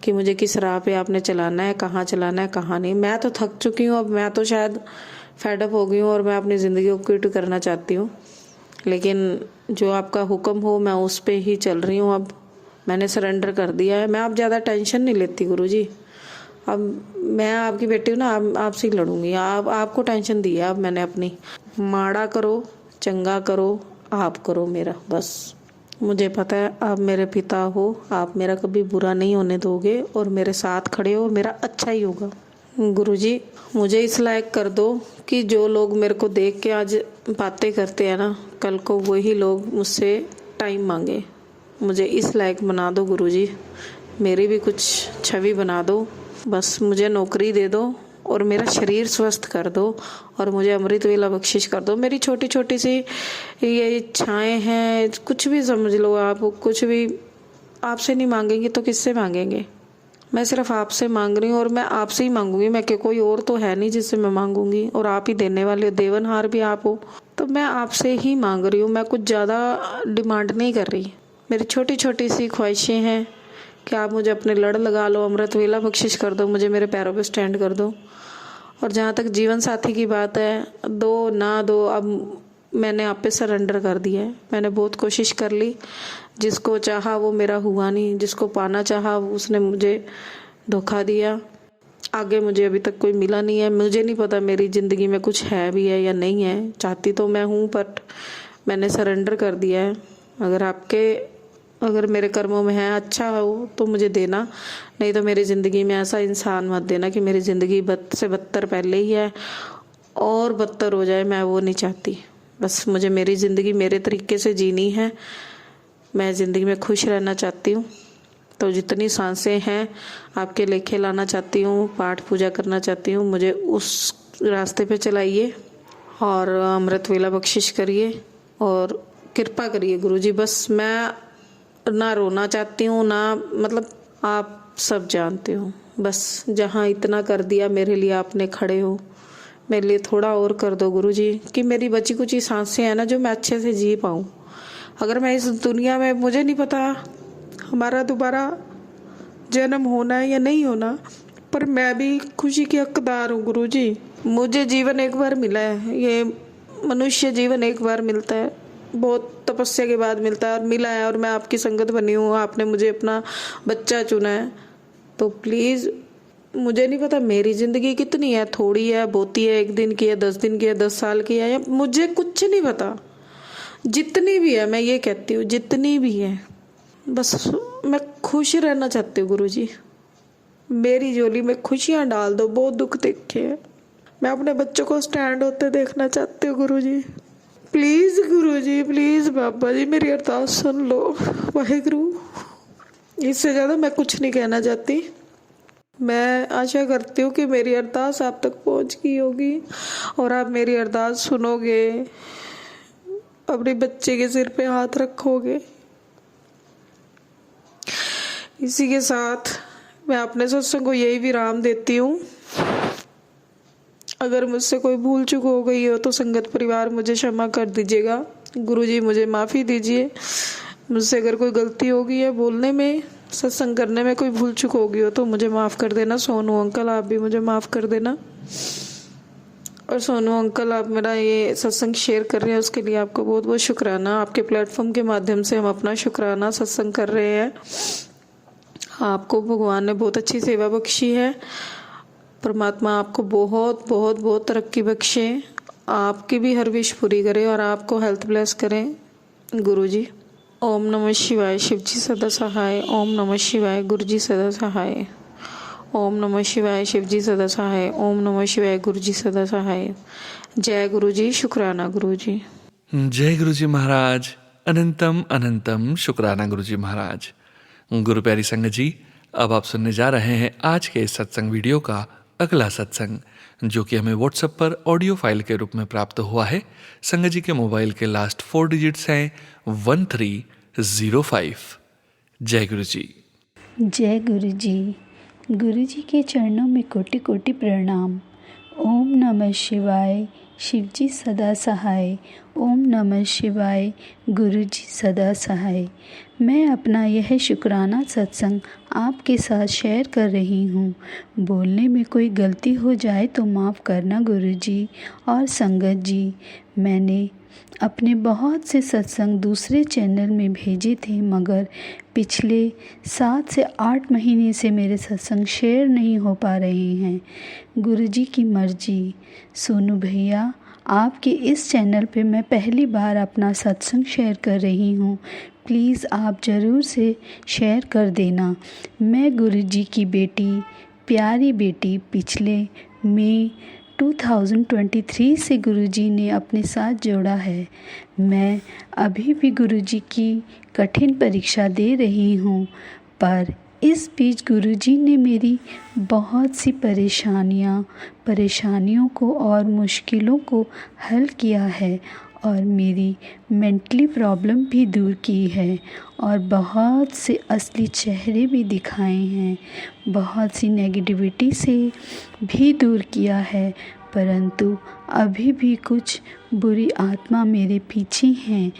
कि मुझे किस राह पे आपने चलाना है, कहाँ चलाना है कहाँ नहीं। मैं तो थक चुकी हूँ, अब मैं तो शायद फेडअप हो गई हूँ और मैं अपनी ज़िंदगी को क्विट करना चाहती हूँ, लेकिन जो आपका हुक्म हो मैं उस पे ही चल रही हूँ। अब मैंने सरेंडर कर दिया है, मैं अब ज़्यादा टेंशन नहीं लेती गुरुजी। अब मैं आपकी बेटी हूँ ना, आपसे ही लड़ूंगी। आपको टेंशन दी है अब मैंने अपनी। माड़ा करो चंगा करो, आप करो मेरा, बस मुझे पता है आप मेरे पिता हो, आप मेरा कभी बुरा नहीं होने दोगे और मेरे साथ खड़े हो, मेरा अच्छा ही होगा। गुरुजी मुझे इस लायक कर दो कि जो लोग मेरे को देख के आज बातें करते हैं ना, कल को वही लोग मुझसे टाइम मांगे। मुझे इस लायक बना दो गुरुजी, मेरी भी कुछ छवि बना दो, बस मुझे नौकरी दे दो और मेरा शरीर स्वस्थ कर दो और मुझे अमृत वेला बख्शिश कर दो। मेरी छोटी छोटी सी ये इच्छाएं हैं, कुछ भी समझ लो आप, कुछ भी आपसे नहीं मांगेंगे तो किससे मांगेंगे। मैं सिर्फ आपसे मांग रही हूँ और मैं आपसे ही मांगूंगी, मैं कि कोई और तो है नहीं जिससे मैं मांगूंगी, और आप ही देने वाले हो, देवनहार भी आप हो, तो मैं आपसे ही मांग रही हूँ। मैं कुछ ज़्यादा डिमांड नहीं कर रही, मेरी छोटी छोटी सी ख्वाहिशें हैं कि आप मुझे अपने लड़ लगा लो, अमृत वेला बख्शिश कर दो, मुझे मेरे पैरों पे स्टैंड कर दो और जहाँ तक जीवन साथी की बात है, दो ना दो, अब मैंने आप पे सरेंडर कर दिया है। मैंने बहुत कोशिश कर ली, जिसको चाहा वो मेरा हुआ नहीं, जिसको पाना चाहा उसने मुझे धोखा दिया। आगे मुझे अभी तक कोई मिला नहीं है। मुझे नहीं पता मेरी ज़िंदगी में कुछ है भी है या नहीं है। चाहती तो मैं हूँ, बट मैंने सरेंडर कर दिया है। अगर मेरे कर्मों में है अच्छा हो तो मुझे देना, नहीं तो मेरी ज़िंदगी में ऐसा इंसान मत देना कि मेरी ज़िंदगी बद से बदतर पहले ही है और बदतर हो जाए। मैं वो नहीं चाहती। बस मुझे मेरी ज़िंदगी मेरे तरीके से जीनी है। मैं ज़िंदगी में खुश रहना चाहती हूँ। तो जितनी सांसें हैं आपके लेखे लाना चाहती हूँ, पाठ पूजा करना चाहती हूँ। मुझे उस रास्ते पे चलाइए और अमृत वेला बख्शिश करिए और कृपा करिए गुरुजी। बस मैं ना रोना चाहती हूँ ना, मतलब आप सब जानते हो। बस जहाँ इतना कर दिया मेरे लिए आपने खड़े हो, मेरे लिए थोड़ा और कर दो गुरुजी, कि मेरी बची कुची सांसें हैं ना जो मैं अच्छे से जी पाऊँ। अगर मैं इस दुनिया में, मुझे नहीं पता हमारा दोबारा जन्म होना है या नहीं होना, पर मैं भी खुशी की हकदार हूँ गुरुजी। मुझे जीवन एक बार मिला है, ये मनुष्य जीवन एक बार मिलता है, बहुत तपस्या के बाद मिलता है और मिला है। और मैं आपकी संगत बनी हूँ, आपने मुझे अपना बच्चा चुना है। तो प्लीज़, मुझे नहीं पता मेरी ज़िंदगी कितनी है, थोड़ी है, बहुती है, 1 दिन की है, 10 दिन की है, 10 साल की है, या मुझे कुछ नहीं पता। जितनी भी है, मैं ये कहती हूँ जितनी भी है, बस मैं खुश रहना चाहती हूँ गुरुजी। मेरी झोली में खुशियाँ डाल दो। बहुत दुख देखे हैं, मैं अपने बच्चों को स्टैंड होते देखना चाहती हूँ गुरुजी। प्लीज़ गुरुजी, प्लीज़ बाबा जी, मेरी अरदास सुन लो वाहेगुरु। इससे ज़्यादा मैं कुछ नहीं कहना चाहती। मैं आशा करती हूँ कि मेरी अरदास आप तक पहुँच गई होगी और आप मेरी अरदास सुनोगे, अपने बच्चे के सिर पे हाथ रखोगे। इसी के साथ मैं अपने सत्संग को यही विराम देती हूँ। अगर मुझसे कोई भूल चूक हो गई हो तो संगत परिवार मुझे क्षमा कर दीजिएगा। गुरुजी मुझे माफ़ी दीजिए। मुझसे अगर कोई गलती हो गई है बोलने में, सत्संग करने में कोई भूल चूक हो गई हो तो मुझे माफ़ कर देना। सोनू अंकल, आप भी मुझे माफ़ कर देना। और सोनू अंकल, आप मेरा ये सत्संग शेयर कर रहे हैं, उसके लिए आपको बहुत बहुत शुक्राना। आपके प्लेटफॉर्म के माध्यम से हम अपना शुक्राना सत्संग कर रहे हैं। आपको भगवान ने बहुत अच्छी सेवा बख्शी है। परमात्मा आपको बहुत बहुत बहुत तरक्की बख्शे, आपकी भी हर विश पूरी करे और आपको हेल्थ ब्लेस करें गुरुजी। ओम नमः शिवाय। शिवजी सदा सहाय। ओम नमः शिवाय। गुरुजी सदा सहाय। ओम नमः शिवाय। शिवजी सदा सहाय। ओम नमः शिवाय। गुरुजी सदा सहाय। जय गुरुजी। शुक्राना गुरुजी। जय गुरुजी महाराज। अनंतम अनंतम शुक्राना गुरुजी महाराज। गुरु प्यारी संगत जी, अब आप सुनने जा रहे हैं आज के इस सत्संग वीडियो का अगला सत्संग, जो कि हमें व्हाट्सएप पर ऑडियो फाइल के रूप में प्राप्त हुआ है। संगत जी के मोबाइल के लास्ट 4 डिजिट्स हैं 1305। जय गुरु जी। जय गुरु जी। गुरु जी के चरणों में कोटि कोटि प्रणाम। ओम नमः शिवाय। शिवजी सदा सहाय। ओम नमः शिवाय। गुरु जी सदा सहाय। मैं अपना यह शुक्राना सत्संग आपके साथ शेयर कर रही हूँ। बोलने में कोई गलती हो जाए तो माफ़ करना गुरु जी और संगत जी। मैंने अपने बहुत से सत्संग दूसरे चैनल में भेजे थे, मगर पिछले 7 से 8 महीने से मेरे सत्संग शेयर नहीं हो पा रहे हैं। गुरुजी की मर्जी। सोनू भैया, आपके इस चैनल पे मैं पहली बार अपना सत्संग शेयर कर रही हूँ। प्लीज़ आप ज़रूर से शेयर कर देना। मैं गुरुजी की बेटी, प्यारी बेटी, पिछले मई 2023 से गुरुजी ने अपने साथ जोड़ा है। मैं अभी भी गुरुजी की कठिन परीक्षा दे रही हूँ, पर इस बीच गुरुजी ने मेरी बहुत सी परेशानियों को और मुश्किलों को हल किया है और मेरी मेंटली प्रॉब्लम भी दूर की है और बहुत से असली चेहरे भी दिखाए हैं, बहुत सी नेगेटिविटी से भी दूर किया है। परंतु अभी भी कुछ बुरी आत्मा मेरे पीछे हैं,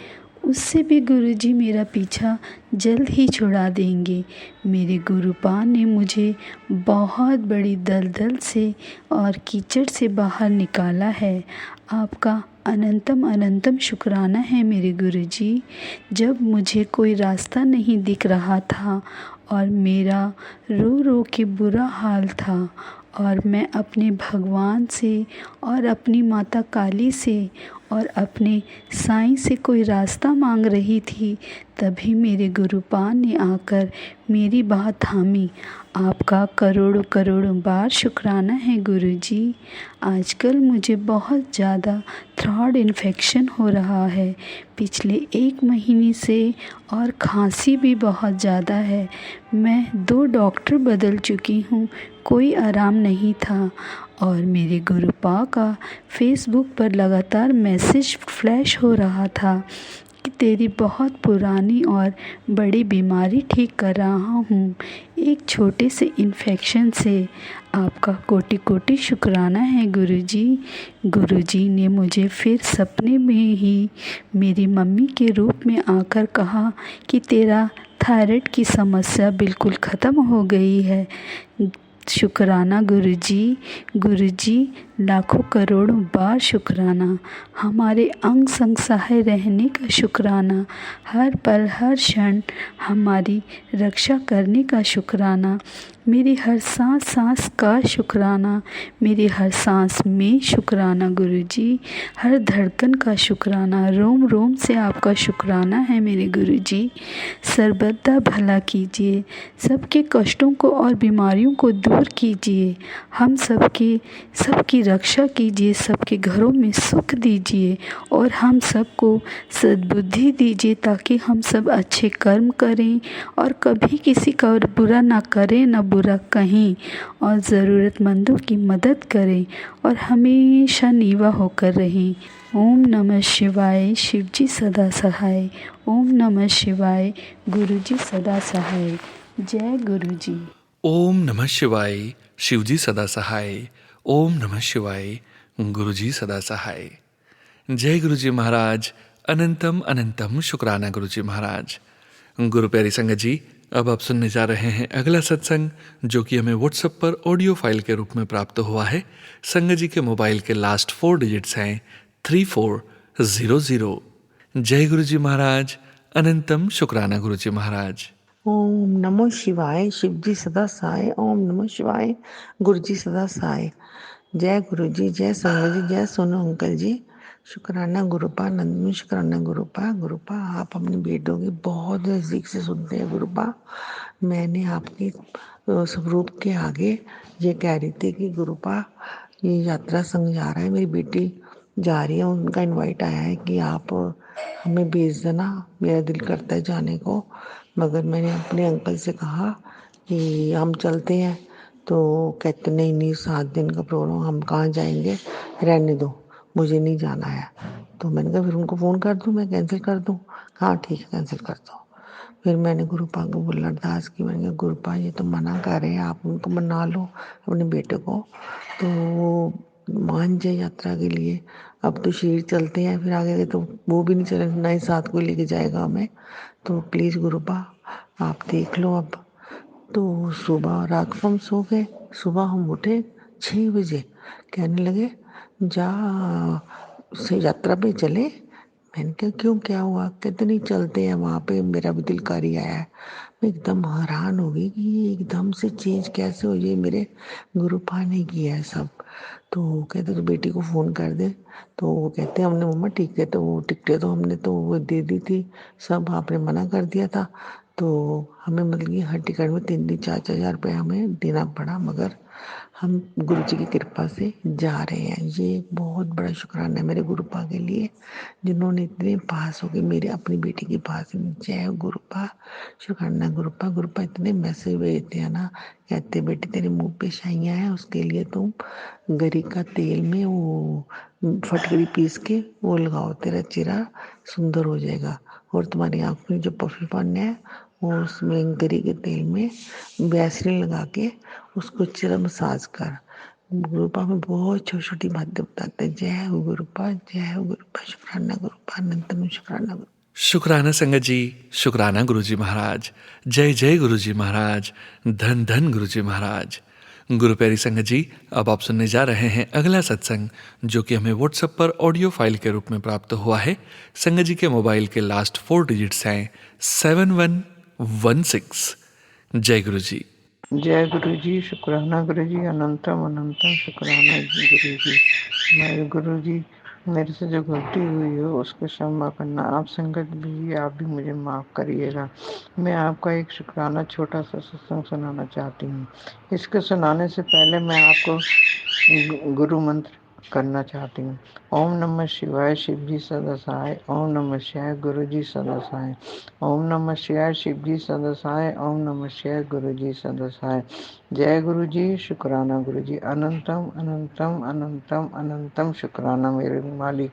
उससे भी गुरुजी मेरा पीछा जल्द ही छुड़ा देंगे। मेरे गुरुपा ने मुझे बहुत बड़ी दलदल से और कीचड़ से बाहर निकाला है। आपका अनंतम अनंतम शुक्राना है मेरे गुरुजी। जब मुझे कोई रास्ता नहीं दिख रहा था और मेरा रो रो के बुरा हाल था और मैं अपने भगवान से और अपनी माता काली से और अपने साईं से कोई रास्ता मांग रही थी, तभी मेरे गुरुपा ने आकर मेरी बात थामी। आपका करोड़ों करोड़ों बार शुक्राना है गुरुजी। आजकल मुझे बहुत ज़्यादा थ्रोट इन्फेक्शन हो रहा है पिछले 1 महीने से और खांसी भी बहुत ज़्यादा है। मैं 2 डॉक्टर बदल चुकी हूँ, कोई आराम नहीं था। और मेरे गुरुपा का फेसबुक पर लगातार मैसेज फ्लैश हो रहा था कि तेरी बहुत पुरानी और बड़ी बीमारी ठीक कर रहा हूँ, एक छोटे से इन्फेक्शन से। आपका कोटि कोटि शुक्राना है गुरुजी। गुरुजी ने मुझे फिर सपने में ही मेरी मम्मी के रूप में आकर कहा कि तेरा थायराइड की समस्या बिल्कुल ख़त्म हो गई है। शुक्राना गुरुजी। गुरुजी लाखों करोड़ों बार शुक्राना। हमारे अंग संग सहाय रहने का शुक्राना। हर पल हर क्षण हमारी रक्षा करने का शुक्राना। मेरी हर सांस सांस का शुक्राना। मेरी हर सांस में शुक्राना गुरुजी। हर धड़कन का शुक्राना। रोम रोम से आपका शुक्राना है मेरे गुरुजी। सर्वदा भला कीजिए, सबके कष्टों को और बीमारियों को दूर कीजिए। हम सबकी रक्षा कीजिए, सबके घरों में सुख दीजिए और हम सबको सद्बुद्धि दीजिए ताकि हम सब अच्छे कर्म करें और कभी किसी का बुरा ना करें, ना बुरा कहें और ज़रूरतमंदों की मदद करें और हमेशा नीवा होकर रहें। ओम नमः शिवाय। शिवजी सदा सहाय। ओम नमः शिवाय। गुरुजी सदा सहाय। जय गुरुजी। ओम नमः शिवाय। शिवजी सदा सहाय। ओम नमः शिवाय। गुरुजी सदा सहाय। जय गुरुजी महाराज। अनंतम अनंतम शुक्राना गुरुजी महाराज। गुरु प्यारी संगत जी, अब आप सुनने जा रहे हैं अगला सत्संग, जो कि हमें व्हाट्सएप पर ऑडियो फाइल के रूप में प्राप्त हुआ है। संगत जी के मोबाइल के लास्ट 4 डिजिट्स हैं 3400। जय गुरुजी महाराज। अनंतम शुक्राना गुरुजी महाराज। ओम नमो शिवाय। शिवजी सदा सहाय। ओम नमो शिवाय। गुरुजी सदा सहाय। जय गुरुजी। जय संगत जी। जय सोनू अंकल जी। शुक्राना गुरुपा। नंदन शुक्राना गुरुपा। गुरुपा आप अपने बेटों की बहुत नज़दीक से सुनते हैं गुरुपा। मैंने आपके स्वरूप के आगे ये कह रही थी कि गुरुपा ये यात्रा संग जा रहा है, मेरी बेटी जा रही है, उनका इनवाइट आया है कि आप हमें भेज देना, मेरा दिल करता है जाने को। मगर मैंने अपने अंकल से कहा कि हम चलते हैं, तो कहते नहीं नहीं 7 दिन का प्रोग्राम, हम कहाँ जाएंगे, रहने दो, मुझे नहीं जाना है। तो मैंने कहा फिर उनको फ़ोन कर दूँ, मैं कैंसिल कर दूँ। हाँ ठीक है, कैंसिल कर दो। फिर मैंने गुरुपा को बोला, अरदास की। मैंने कहा गुरुपा ये तो मना कर रहे हैं, आप उनको मना लो अपने बेटे को, तो वो मान जाए यात्रा के लिए। अब तो शरीर चलते हैं, फिर आगे तो वो भी नहीं चले, ना ही साथ को लेके जाएगा हमें। तो प्लीज़ गुरुपा आप देख लो अब। तो सुबह रात को हम सो गए, सुबह हम उठे 6 बजे, कहने लगे जा से यात्रा पे चले। मैंने कहा क्यों, क्या हुआ? कहते नहीं चलते हैं, वहाँ पे मेरा भी दिल कर ही आया है। मैं एकदम हैरान हो गई कि ये एकदम से चेंज कैसे हो जाए, मेरे गुरुपा ने किया है सब। तो कहते तो बेटी को फ़ोन कर दे। तो वो कहते हमने मम्मा ठीक है, तो वो टिकटें तो हमने तो वो दे दी थी, सब आपने मना कर दिया था। तो हमें मतलब कि हर टिकट में 3-3 4-4 हज़ार रुपये हमें देना पड़ा, मगर हम गुरु जी की कृपा से जा रहे हैं। ये बहुत बड़ा शुक्राना है मेरे गुरुपा के लिए, जिन्होंने इतने पास हो गए मेरे अपनी बेटी के पास। जय गुरुपा। शुक्राना गुरुपा। गुरुपा इतने मैसेज भेजते हैं ना, कहते बेटी तेरे मुंह पे शाइयाँ हैं, उसके लिए तुम गरी का तेल में वो फटकरी पीस के वो लगाओ, तेरा चेहरा सुंदर हो जाएगा। और तुम्हारी आँख में जो पफीपन है वो उसमें गरी के तेल में वैसलीन लगा के उसको चेहरा मसाज कर। गुरुपा में बहुत छोटी छोटी बातें बताते हैं। जय हो गुरुपा। जय हो गुरुपा। शुक्राना गुरुपा। अनंतम शुक्राना गुरुपा। शुक्राना संगत जी, शुक्राना गुरुजी महाराज। जय जय गुरुजी महाराज, धन धन गुरुजी महाराज। गुरु प्यारी संगत जी, अब आप सुनने जा रहे हैं अगला सत्संग, जो कि हमें व्हाट्सएप पर ऑडियो फाइल के रूप में प्राप्त हुआ है। संगत जी के मोबाइल के लास्ट 4 डिजिट्स हैं 7116। जय गुरु जी। जय गुरु जी, शुक्राना गुरु जी, अनंतम अनंतम शुक्राना गुरु जी। मैं गुरु जी, मेरे से जो गलती हुई हो उसको क्षमा करना। आप संगत भी, आप भी मुझे माफ़ करिएगा। मैं आपका एक शुक्राना छोटा सा सत्संग सुनाना चाहती हूँ। इसके सुनाने से पहले मैं आपको गुरु मंत्र करना चाहती हूँ। ओम नमः शिवाय, शिव जी सदा सहाय। ओम नमः शिवाय, गुरु जी सदा सहाय। ओम नमः शिवाय, शिव जी सदा सहाय। ओम नमः शिवाय, गुरु जी सदा सहाय। जय गुरु जी, शुक्राना गुरु जी, अनंतम अनंतम अनंतम अनंतम शुक्राना मेरे मालिक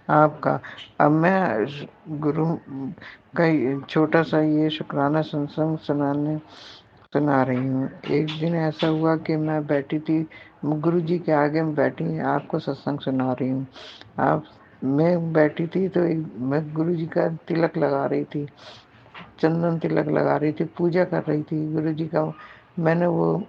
आपका। अब मैं गुरु का छोटा सा ये शुक्राना सत्संग सुना रही हूँ। एक दिन ऐसा हुआ कि मैं बैठी थी गुरु जी के आगे, में बैठी आपको सत्संग सुना रही हूँ। मैं बैठी थी तो मैं गुरु जी का तिलक लगा रही थी, चंदन तिलक लगा रही थी, पूजा कर रही थी गुरु जी का। मैंने वो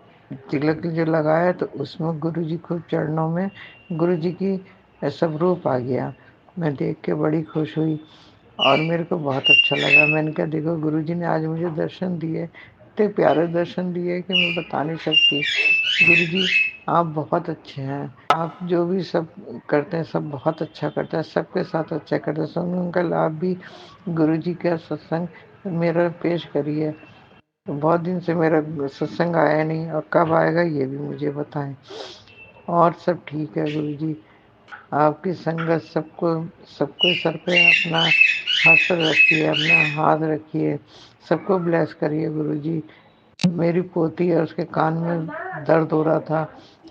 तिलक जो लगाया तो उसमें गुरु जी को चरणों में गुरु जी की सब रूप आ गया। मैं देख के बड़ी खुश हुई और मेरे को बहुत अच्छा लगा। मैंने कहा देखो गुरु जी ने आज मुझे दर्शन दिए, इतने प्यारे दर्शन दिए कि मैं बता नहीं सकती। गुरु जी आप बहुत अच्छे हैं, आप जो भी सब करते हैं सब बहुत अच्छा करते हैं, सबके साथ अच्छा करते हैं। सोनू अंकल आप भी गुरु जी का सत्संग मेरा पेश करिए। तो बहुत दिन से मेरा सत्संग आया नहीं और कब आएगा ये भी मुझे बताएं। और सब ठीक है गुरु जी, आपकी संगत सबको सबको सर पे अपना हाथ रखिए, अपना हाथ रखिए, सबको ब्लेस करिए गुरु जी। मेरी पोती है, उसके कान में दर्द हो रहा था,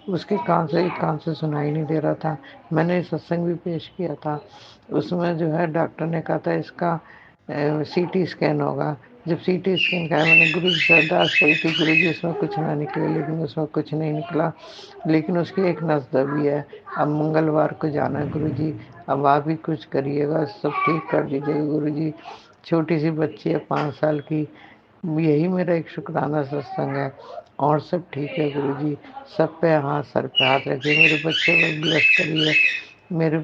उसके कान से सुनाई नहीं दे रहा था। मैंने सत्संग भी पेश किया था, उसमें जो है डॉक्टर ने कहा था इसका सीटी स्कैन होगा। जब सीटी स्कैन का मैंने गुरु जी से अरदास करी थी, गुरु जी इसमें कुछ ना निकले, लेकिन उसमें कुछ नहीं निकला, लेकिन उसकी एक नस दबी है। अब मंगलवार को जाना है गुरु जी, अब आप ही कुछ करिएगा, सब ठीक कर दीजिएगा गुरु जी। छोटी सी बच्ची है 5 साल की। यही मेरा एक शुक्राना सत्संग है और सब ठीक है गुरु जी। सब पे हाथ, सर पे हाथ रखिए, मेरे बच्चे को ब्लेस करिए, मेरे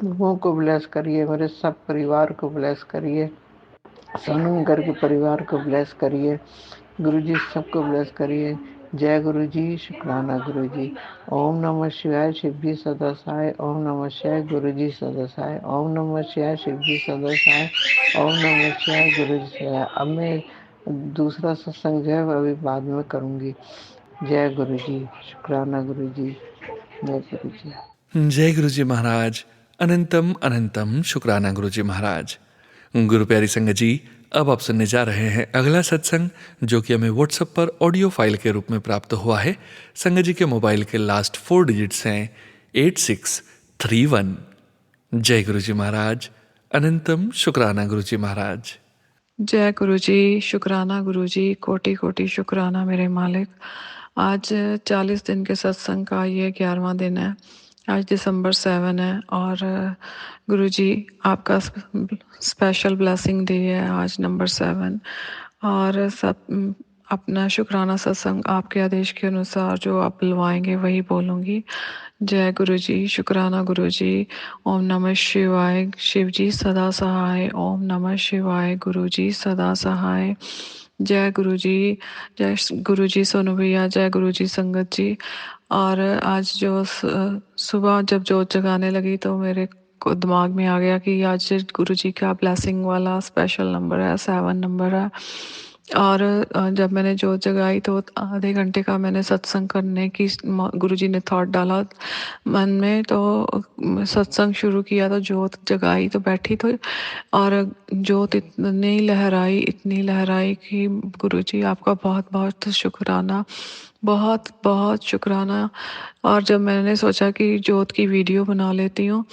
बहू को ब्लेस करिए, मेरे सब परिवार को ब्लेस करिए, सोनू घर के परिवार को ब्लेस करिए गुरु जी, सबको ब्लेस करिए। जय गुरु जी, शुक्राना गुरु जी। ओम नमः शिवाय, शिव जी सदा सहाय। ओम नमः शिवाय, गुरु जी सदा सहाय। ओम नमः शिवाय, शिव जी सदा सहाय। ओम नमः शिवाय, गुरु जी सहाय। अब मैं दूसरा सत्संग जो है अभी बाद में करूँगी। जय गुरु जी, शुक्राना गुरु जी, जय गुरु जी। जय गुरु जी महाराज, अनंतम अनंतम शुक्राना गुरु जी महाराज। गुरु प्यारी संगत जी, अब आप सुनने जा रहे हैं अगला सत्संग, जो कि हमें व्हाट्सएप पर ऑडियो फाइल के रूप में प्राप्त हुआ है। संगत जी के मोबाइल के लास्ट 4 डिजिट्स हैं 8631। जय गुरु जी महाराज, अनंतम शुक्राना गुरु जी महाराज। जय गुरु जी, शुक्राना गुरु जी, कोटि कोटि शुक्राना मेरे मालिक। आज 40 दिन के सत्संग का ये 11वां दिन है। आज दिसंबर 7 है और गुरु जी आपका स्पेशल ब्लेसिंग डे है आज नंबर 7। और सब अपना शुक्राना सत्संग आपके आदेश के अनुसार जो आप बुलवाएंगे वही बोलूँगी। जय गुरु जी, शुक्राना गुरु जी। ओम नमः शिवाय, शिव जी सदा सहाय। ओम नमः शिवाय, गुरु जी सदा सहाय। जय गुरु जी, जय गुरु जी सोनू भैया, जय गुरु जी संगत जी। और आज जो सुबह जब जोत जगाने लगी तो मेरे को दिमाग में आ गया कि आज गुरु जी का ब्लेसिंग वाला स्पेशल नंबर है, 7 नंबर है। और जब मैंने जोत जगाई तो आधे घंटे का मैंने सत्संग करने की गुरुजी ने थॉट डाला मन में, तो सत्संग शुरू किया तो जोत जगाई तो बैठी तो और जोत इतनी लहराई कि गुरुजी आपका बहुत बहुत शुक्राना, बहुत बहुत शुक्राना। और जब मैंने सोचा कि जोत की वीडियो बना लेती हूँ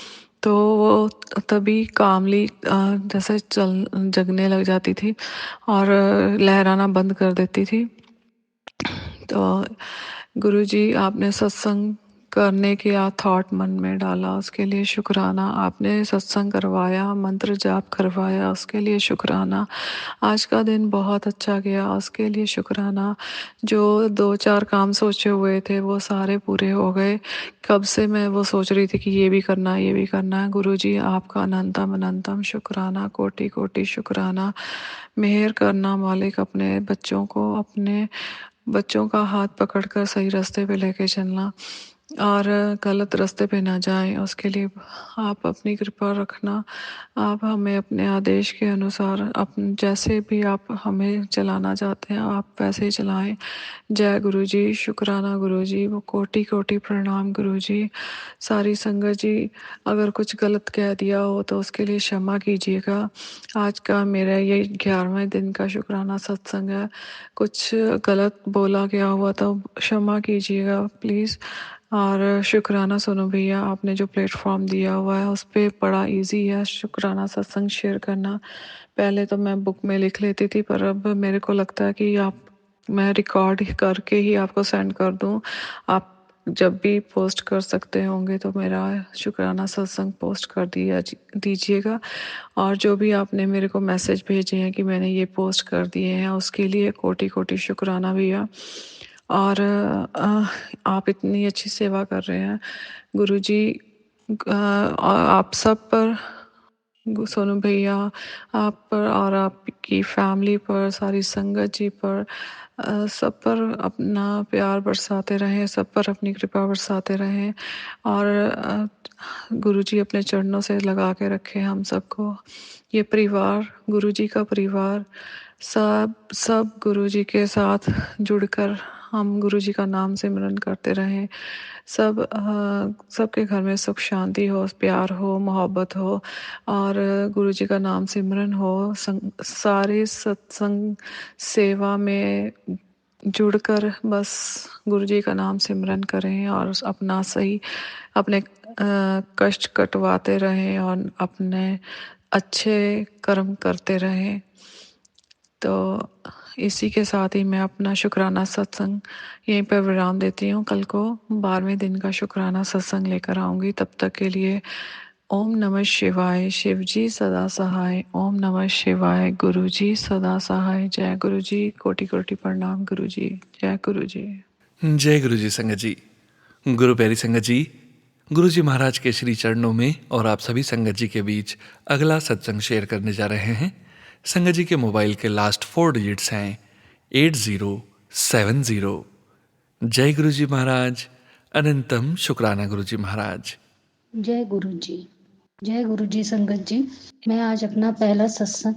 तो वो तभी कामली जैसे जगने लग जाती थी और लहराना बंद कर देती थी। तो गुरुजी आपने सत्संग करने का थॉट मन में डाला उसके लिए शुक्राना। आपने सत्संग करवाया, मंत्र जाप करवाया, उसके लिए शुक्राना। आज का दिन बहुत अच्छा गया, उसके लिए शुक्राना। जो 2-4 काम सोचे हुए थे वो सारे पूरे हो गए। कब से मैं वो सोच रही थी कि ये भी करना है, ये भी करना है। गुरुजी आपका अनंतम अनंतम शुक्राना, कोटि कोटि शुक्राना। मेहर करना मालिक, अपने बच्चों को, अपने बच्चों का हाथ पकड़कर सही रास्ते पे लेके चलना और गलत रास्ते पे ना जाएं, उसके लिए आप अपनी कृपा रखना। आप हमें अपने आदेश के अनुसार जैसे भी आप हमें चलाना चाहते हैं आप वैसे ही चलाएं। जय गुरु जी, शुक्राना गुरु जी, वो कोटि कोटि प्रणाम गुरु जी। सारी संगत जी, अगर कुछ गलत कह दिया हो तो उसके लिए क्षमा कीजिएगा। आज का मेरा ये 11वें दिन का शुक्राना सत्संग है। कुछ गलत बोला गया हुआ तो क्षमा कीजिएगा प्लीज़। और शुक्राना सोनू भैया, आपने जो प्लेटफॉर्म दिया हुआ है उस पर बड़ा इजी है शुक्राना सत्संग शेयर करना। पहले तो मैं बुक में लिख लेती थी पर अब मेरे को लगता है कि मैं रिकॉर्ड करके ही आपको सेंड कर दूं। आप जब भी पोस्ट कर सकते होंगे तो मेरा शुक्राना सत्संग पोस्ट कर दीजिएगा। और जो भी आपने मेरे को मैसेज भेजे हैं कि मैंने ये पोस्ट कर दिए हैं उसके लिए कोटि कोटि शुक्राना भैया। और आप इतनी अच्छी सेवा कर रहे हैं गुरुजी। आप सब पर, सोनू भैया आप पर और आपकी फैमिली पर, सारी संगत जी पर, सब पर अपना प्यार बरसाते रहें, सब पर अपनी कृपा बरसाते रहें। और गुरुजी अपने चरणों से लगा के रखें हम सबको। ये परिवार, गुरुजी का परिवार, सब गुरुजी के साथ जुड़कर हम गुरुजी का नाम सिमरन करते रहें। सबके घर में सुख शांति हो, प्यार हो, मोहब्बत हो और गुरुजी का नाम सिमरन हो। सारे सत्संग सेवा में जुड़कर बस गुरुजी का नाम सिमरन करें और अपना सही अपने कष्ट कटवाते रहें और अपने अच्छे कर्म करते रहें। तो इसी के साथ ही मैं अपना शुक्राना सत्संग यहीं पर विराम देती हूँ। कल को 12वें दिन का शुक्राना सत्संग लेकर आऊँगी। तब तक के लिए ओम नमः शिवाय, शिव जी सदा सहाय। ओम नमः शिवाय, गुरु जी सदा सहाय। जय गुरु जी, कोटि कोटि प्रणाम गुरु जी। जय गुरु जी। जय गुरु जी संगत जी। गुरु प्यारी संगत जी, गुरु जी महाराज के श्री चरणों में और आप सभी संगत जी के बीच अगला सत्संग शेयर करने जा रहे हैं। संगत जी के मोबाइल के लास्ट 4 डिजिट्स हैं 8070। जय गुरु जी महाराज, अनंतम शुक्राना गुरु जी महाराज। जय गुरु जी, जय गुरु जी संगत जी। मैं आज अपना पहला सत्संग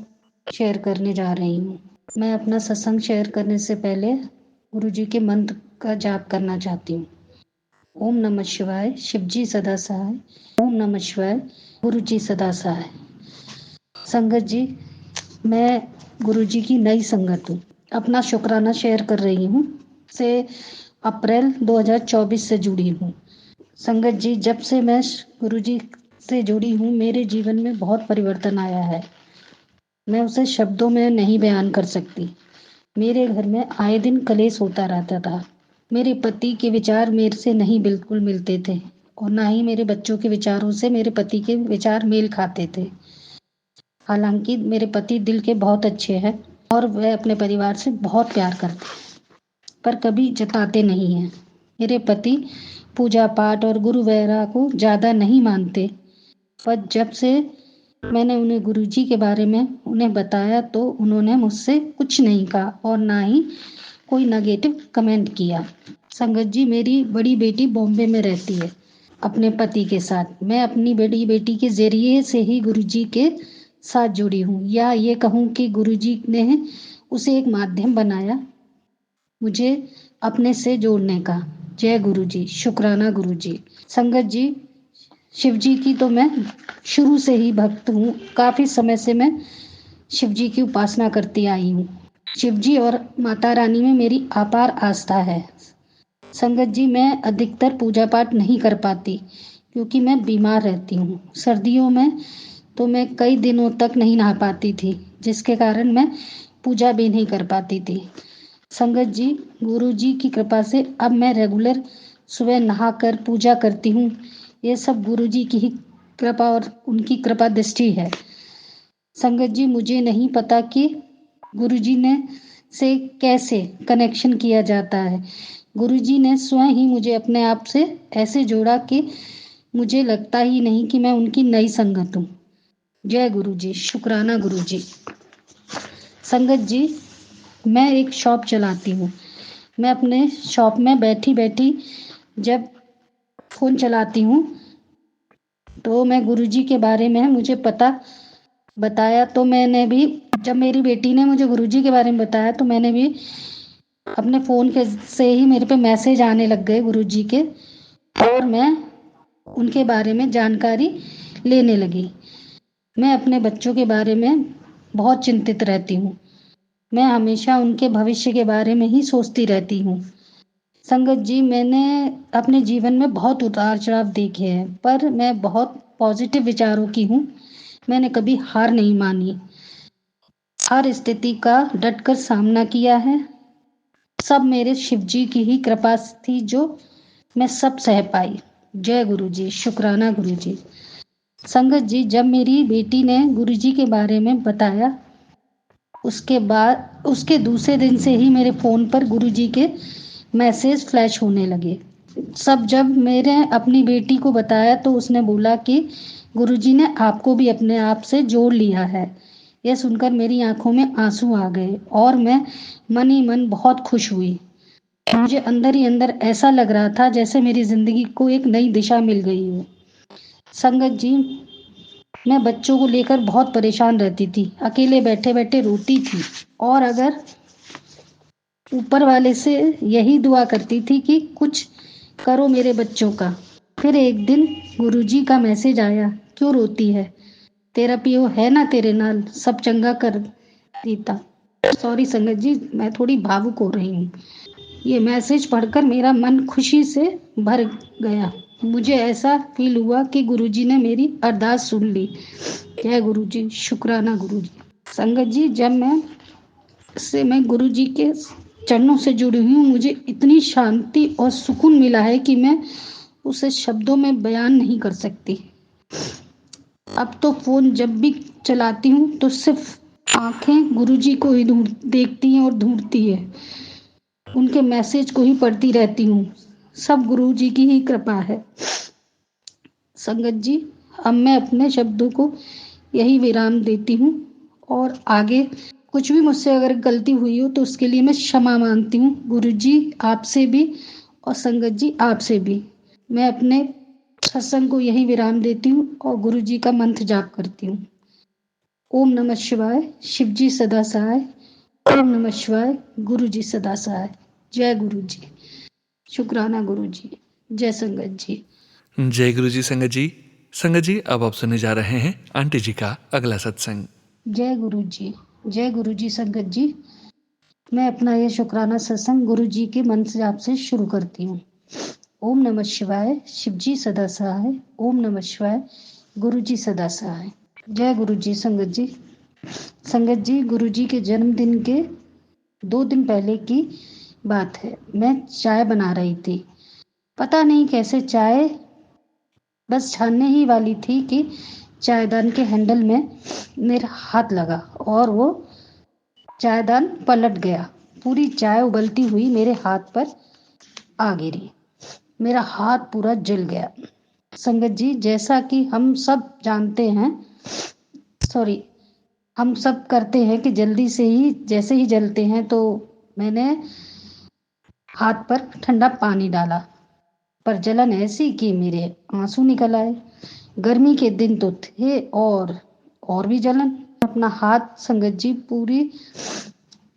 शेयर करने जा रही हूँ। मैं अपना सत्संग शेयर करने से पहले गुरु जी के मंत्र का जाप करना चाहती हूँ। ओम नमः शिवाय, शिव जी सदा सहाय। ओम नमः शिवाय, गुरु जी सदा सहाय। संगत जी, मैं गुरु जी की नई संगत हूँ। अपना शुक्राना शेयर कर रही हूँ से अप्रैल 2024 से जुड़ी हूँ। संगत जी, जब से मैं गुरु जी से जुड़ी हूँ मेरे जीवन में बहुत परिवर्तन आया है। मैं उसे शब्दों में नहीं बयान कर सकती। मेरे घर में आए दिन कलेश होता रहता था। मेरे पति के विचार मेरे से नहीं बिल्कुल मिलते थे और ना ही मेरे बच्चों के विचारों से मेरे पति के विचार मेल खाते थे। हालांकि मेरे पति दिल के बहुत अच्छे हैं और वह अपने परिवार से बहुत प्यार करते हैं, पर कभी जताते नहीं हैं। मेरे पति पूजा पाठ और गुरु वगैरह को ज़्यादा नहीं मानते, पर जब से मैंने उन्हें गुरुजी के बारे में उन्हें बताया तो उन्होंने मुझसे कुछ नहीं कहा और ना ही कोई नेगेटिव कमेंट किया। संगत जी, मेरी बड़ी बेटी बॉम्बे में रहती है अपने पति के साथ। मैं अपनी बड़ी बेटी के जरिए से ही गुरुजी के साथ जुड़ी हूँ, या ये कहूँ कि गुरुजी ने उसे एक माध्यम बनाया मुझे अपने से जोड़ने का। जय गुरु जी, शुक्राना गुरु जी। संगत जी, शिव जी की तो मैं शुरू से ही भक्त हूँ। काफ़ी समय से मैं शिव जी की उपासना करती आई हूँ। शिव जी और माता रानी में मेरी अपार आस्था है। संगत जी, मैं अधिकतर पूजा पाठ नहीं कर पाती क्योंकि मैं बीमार रहती हूँ। सर्दियों में तो मैं कई दिनों तक नहीं नहा पाती थी, जिसके कारण मैं पूजा भी नहीं कर पाती थी। संगत जी, गुरु जी की कृपा से अब मैं रेगुलर सुबह नहाकर पूजा करती हूँ। ये सब गुरुजी की ही कृपा और उनकी कृपा दृष्टि है। संगत जी, मुझे नहीं पता कि गुरुजी ने से कैसे कनेक्शन किया जाता है। गुरुजी ने स्वयं ही मुझे अपने आप से ऐसे जोड़ा कि मुझे लगता ही नहीं कि मैं उनकी नई संगत हूँ। जय गुरुजी, शुक्राना गुरुजी। संगत जी, मैं एक शॉप चलाती हूँ। मैं अपने शॉप में बैठी बैठी जब फ़ोन चलाती हूँ तो मैं गुरुजी के बारे में मुझे पता बताया, तो मैंने भी, जब मेरी बेटी ने मुझे गुरुजी के बारे में बताया तो मैंने भी अपने फ़ोन के से ही मेरे पे मैसेज आने लग गए गुरुजी के, और मैं उनके बारे में जानकारी लेने लगी। मैं अपने बच्चों के बारे में बहुत चिंतित रहती हूँ। मैं हमेशा उनके भविष्य के बारे में ही सोचती रहती हूँ। संगत जी, मैंने अपने जीवन में बहुत उतार चढ़ाव देखे हैं, पर मैं बहुत पॉजिटिव विचारों की हूँ। मैंने कभी हार नहीं मानी, हर स्थिति का डटकर सामना किया है। सब मेरे शिव जी की ही कृपा थी जो मैं सब सह पाई। जय गुरु जी, शुक्राना गुरु जी। संगत जी, जब मेरी बेटी ने गुरुजी के बारे में बताया, उसके बाद उसके दूसरे दिन से ही मेरे फ़ोन पर गुरुजी के मैसेज फ्लैश होने लगे। सब जब मेरे अपनी बेटी को बताया तो उसने बोला कि गुरुजी ने आपको भी अपने आप से जोड़ लिया है। यह सुनकर मेरी आंखों में आंसू आ गए और मैं मन ही मन बहुत खुश हुई। मुझे अंदर ही अंदर ऐसा लग रहा था जैसे मेरी ज़िंदगी को एक नई दिशा मिल गई हो। संगत जी, मैं बच्चों को लेकर बहुत परेशान रहती थी, अकेले बैठे बैठे रोती थी और अगर ऊपर वाले से यही दुआ करती थी कि कुछ करो मेरे बच्चों का। फिर एक दिन गुरुजी का मैसेज आया, क्यों रोती है, तेरा पियो है ना तेरे नाल, सब चंगा कर दीता। सॉरी संगत जी, मैं थोड़ी भावुक हो रही हूँ। ये मैसेज पढ़कर मेरा मन खुशी से भर गया। मुझे ऐसा फील हुआ कि गुरुजी ने मेरी अरदास सुन ली। जय गुरुजी, शुक्राना गुरुजी। संगत जी, जब मैं गुरुजी के चरणों से जुड़ी हुई हूँ, मुझे इतनी शांति और सुकून मिला है कि मैं उसे शब्दों में बयान नहीं कर सकती। अब तो फ़ोन जब भी चलाती हूँ तो सिर्फ आंखें गुरुजी को ही देखती हैं और ढूंढती है। उनके मैसेज को ही पढ़ती रहती हूँ। सब गुरुजी की ही कृपा है। संगत जी, अब मैं अपने शब्दों को यही विराम देती हूँ और आगे कुछ भी मुझसे अगर गलती हुई हो तो उसके लिए मैं क्षमा मांगती हूँ। गुरुजी आपसे भी और संगत जी आपसे भी। मैं अपने सत्संग को यही विराम देती हूँ और गुरुजी का मंत्र जाप करती हूँ। ओम नमः शिवाय, शिव जी सदा सहाय। ओम नमः शिवाय, गुरु जी सदा सहाय। जय गुरु जी, शुक्राना गुरु जी। जय संगत जी। जय गुरु जी संगत जी। संगत जी, अब आप सुनने जा रहे हैं आंटी जी का अगला सत्संग। जय गुरु जी, जय गुरु जी। संगत जी, मैं अपना यह शुक्राना सत्संग गुरु जी के मंत्र जाप से शुरू करती हूँ। ओम नमः शिवाय, शिव जी सदा सहाय। ओम नमः शिवाय, गुरु जी सदा सहाय। जय गुरु जी। संगत जी, संगत जी, गुरु जी के जन्मदिन के 2 दिन पहले की बात है। मैं चाय बना रही थी। पता नहीं कैसे चाय बस छानने ही वाली थी कि चायदान के हैंडल में मेरा हाथ लगा और वो चायदान पलट गया। पूरी चाय उबलती हुई मेरे हाथ पर आ गिरी। मेरा हाथ पूरा जल गया। संगत जी, जैसा कि हम सब जानते हैं, हम सब करते हैं कि जल्दी से ही जैसे ही जलते हैं तो मैंने हाथ पर ठंडा पानी डाला, पर जलन ऐसी कि मेरे आंसू निकल आए। गर्मी के दिन तो थे और भी जलन। अपना हाथ संगत जी पूरी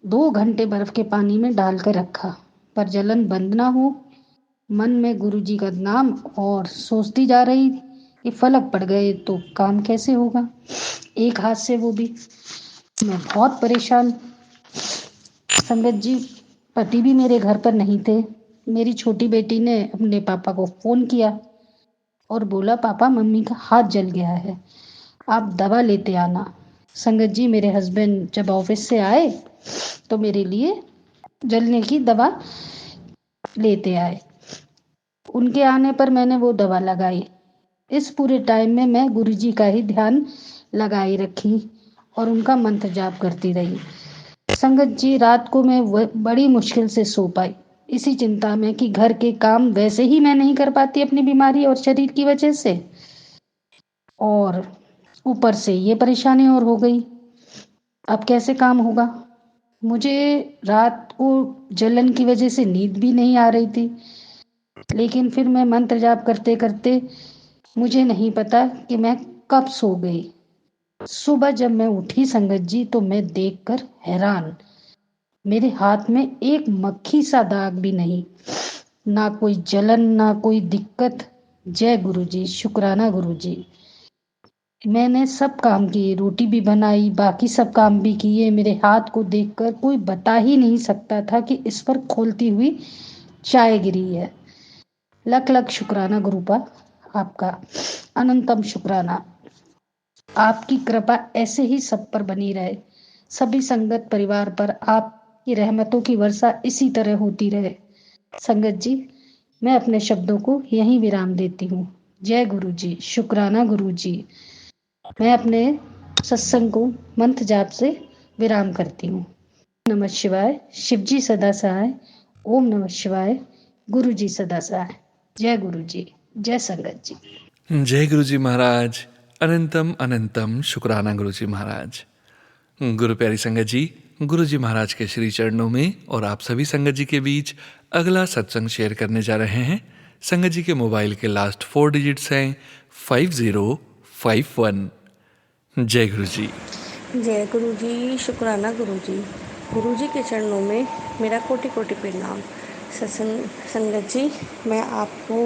2 घंटे बर्फ के पानी में डाल कर रखा, पर जलन बंद ना हो। मन में गुरुजी का नाम और सोचती जा रही कि फलक पड़ गए तो काम कैसे होगा, एक हाथ से वो भी। मैं बहुत परेशान। संगत जी, पति भी मेरे घर पर नहीं थे। मेरी छोटी बेटी ने अपने पापा को फ़ोन किया और बोला, पापा मम्मी का हाथ जल गया है, आप दवा लेते आना। संगत जी, मेरे हस्बैंड जब ऑफिस से आए तो मेरे लिए जलने की दवा लेते आए। उनके आने पर मैंने वो दवा लगाई। इस पूरे टाइम में मैं गुरुजी का ही ध्यान लगाई रखी और उनका मंत्र जाप करती रही। संगत जी, रात को मैं बड़ी मुश्किल से सो पाई, इसी चिंता में कि घर के काम वैसे ही मैं नहीं कर पाती अपनी बीमारी और शरीर की वजह से, और ऊपर से ये परेशानी और हो गई। अब कैसे काम होगा? मुझे रात को जलन की वजह से नींद भी नहीं आ रही थी, लेकिन फिर मैं मंत्र जाप करते करते मुझे नहीं पता कि मैं कब सो गई। सुबह जब मैं उठी संगत जी, तो मैं देखकर हैरान, मेरे हाथ में एक मक्खी सा दाग भी नहीं, ना कोई जलन ना कोई दिक्कत। जय गुरुजी, शुक्राना गुरुजी। मैंने सब काम किए, रोटी भी बनाई, बाकी सब काम भी किए। मेरे हाथ को देखकर कोई बता ही नहीं सकता था कि इस पर खोलती हुई चाय गिरी है। लख लख शुक्राना गुरुपा, आपका अनंतम शुक्राना। आपकी कृपा ऐसे ही सब पर बनी रहे, सभी संगत परिवार पर आपकी रहमतों की वर्षा इसी तरह होती रहे। संगत जी, मैं अपने शब्दों को यहीं विराम देती हूँ। जय गुरु जी, शुक्राना गुरु जी। मैं अपने सत्संग को मंत्र जाप से विराम करती हूँ। नमः शिवाय, शिव जी सदा सहाय। ओम नमः शिवाय, गुरु जी सदा सहाय। जय गुरु जी, जय संगत जी। जय गुरु जी महाराज। अनंतम अनंतम शुक्राना गुरु जी महाराज। गुरु प्यारी संगत जी, गुरु जी महाराज के श्री चरणों में और आप सभी संगत जी के बीच अगला सत्संग शेयर करने जा रहे हैं। संगत जी के मोबाइल के लास्ट 4 डिजिट्स हैं 5051। जय गुरु जी। जय गुरु जी, शुक्राना गुरु जी। गुरु जी के चरणों में मेरा कोटि कोटि प्रणाम। सत्संग संगत जी, मैं आपको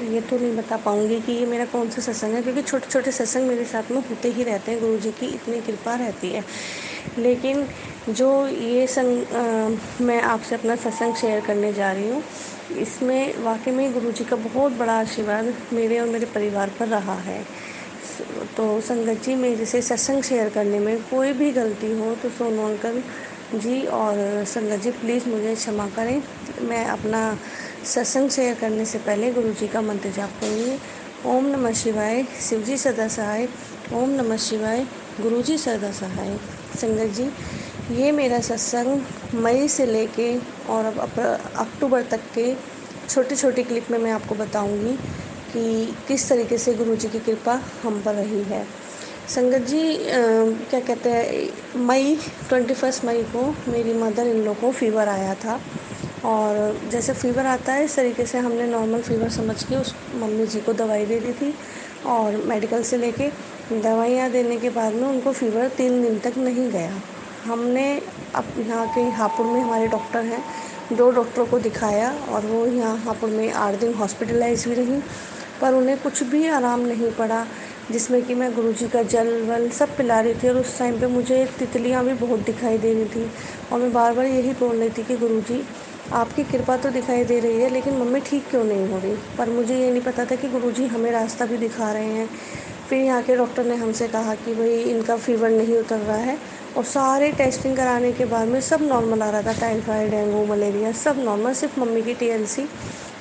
ये तो नहीं बता पाऊँगी कि ये मेरा कौन सा सत्संग है, क्योंकि छोटे छोटे सत्संग मेरे साथ में होते ही रहते हैं। गुरु जी की इतनी कृपा रहती है। लेकिन जो ये मैं आपसे अपना सत्संग शेयर करने जा रही हूँ, इसमें वाकई में गुरु जी का बहुत बड़ा आशीर्वाद मेरे और मेरे परिवार पर रहा है। तो संगत जी, मेरे से सत्संग शेयर करने में कोई भी गलती हो तो सोनू अंकल जी और संगत जी प्लीज़ मुझे क्षमा करें। मैं अपना सत्संग शेयर करने से पहले गुरु जी का मंत्र जाप करूँगी। ओम नमः शिवाय, शिव जी सदा सहाय। ओम नमः शिवाय, गुरु जी सदा सहाय। संगत जी, ये मेरा सत्संग मई से लेके और अब अक्टूबर तक के छोटी छोटी क्लिप में मैं आपको बताऊंगी कि किस तरीके से गुरु जी की कृपा हम पर रही है। संगत जी, क्या कहते हैं, 21 मई को मेरी मदर इन लोग को फ़ीवर आया था, और जैसे फ़ीवर आता है इस तरीके से हमने नॉर्मल फ़ीवर समझ के उस मम्मी जी को दवाई दे दी थी, और मेडिकल से लेके दवाइयाँ देने के बाद में उनको फ़ीवर 3 दिन तक नहीं गया। हमने अब यहाँ के हापुड़ में हमारे डॉक्टर हैं, 2 डॉक्टरों को दिखाया, और वो यहाँ हापुड़ में 8 दिन हॉस्पिटलाइज भी रही, पर उन्हें कुछ भी आराम नहीं पड़ा, जिसमें कि मैं गुरुजी का जल वल सब पिला रही थी। और उस टाइम पे मुझे तितलियाँ भी बहुत दिखाई दे रही थी, और मैं बार बार यही बोल रही थी कि गुरुजी आपकी कृपा तो दिखाई दे रही है, लेकिन मम्मी ठीक क्यों नहीं हो रही। पर मुझे ये नहीं पता था कि गुरुजी हमें रास्ता भी दिखा रहे हैं। फिर यहाँ के डॉक्टर ने हमसे कहा कि भाई इनका फ़ीवर नहीं उतर रहा है, और सारे टेस्टिंग कराने के बाद में सब नॉर्मल आ रहा था, टाइफाइड, डेंगू, मलेरिया सब नॉर्मल। सिर्फ मम्मी की TLC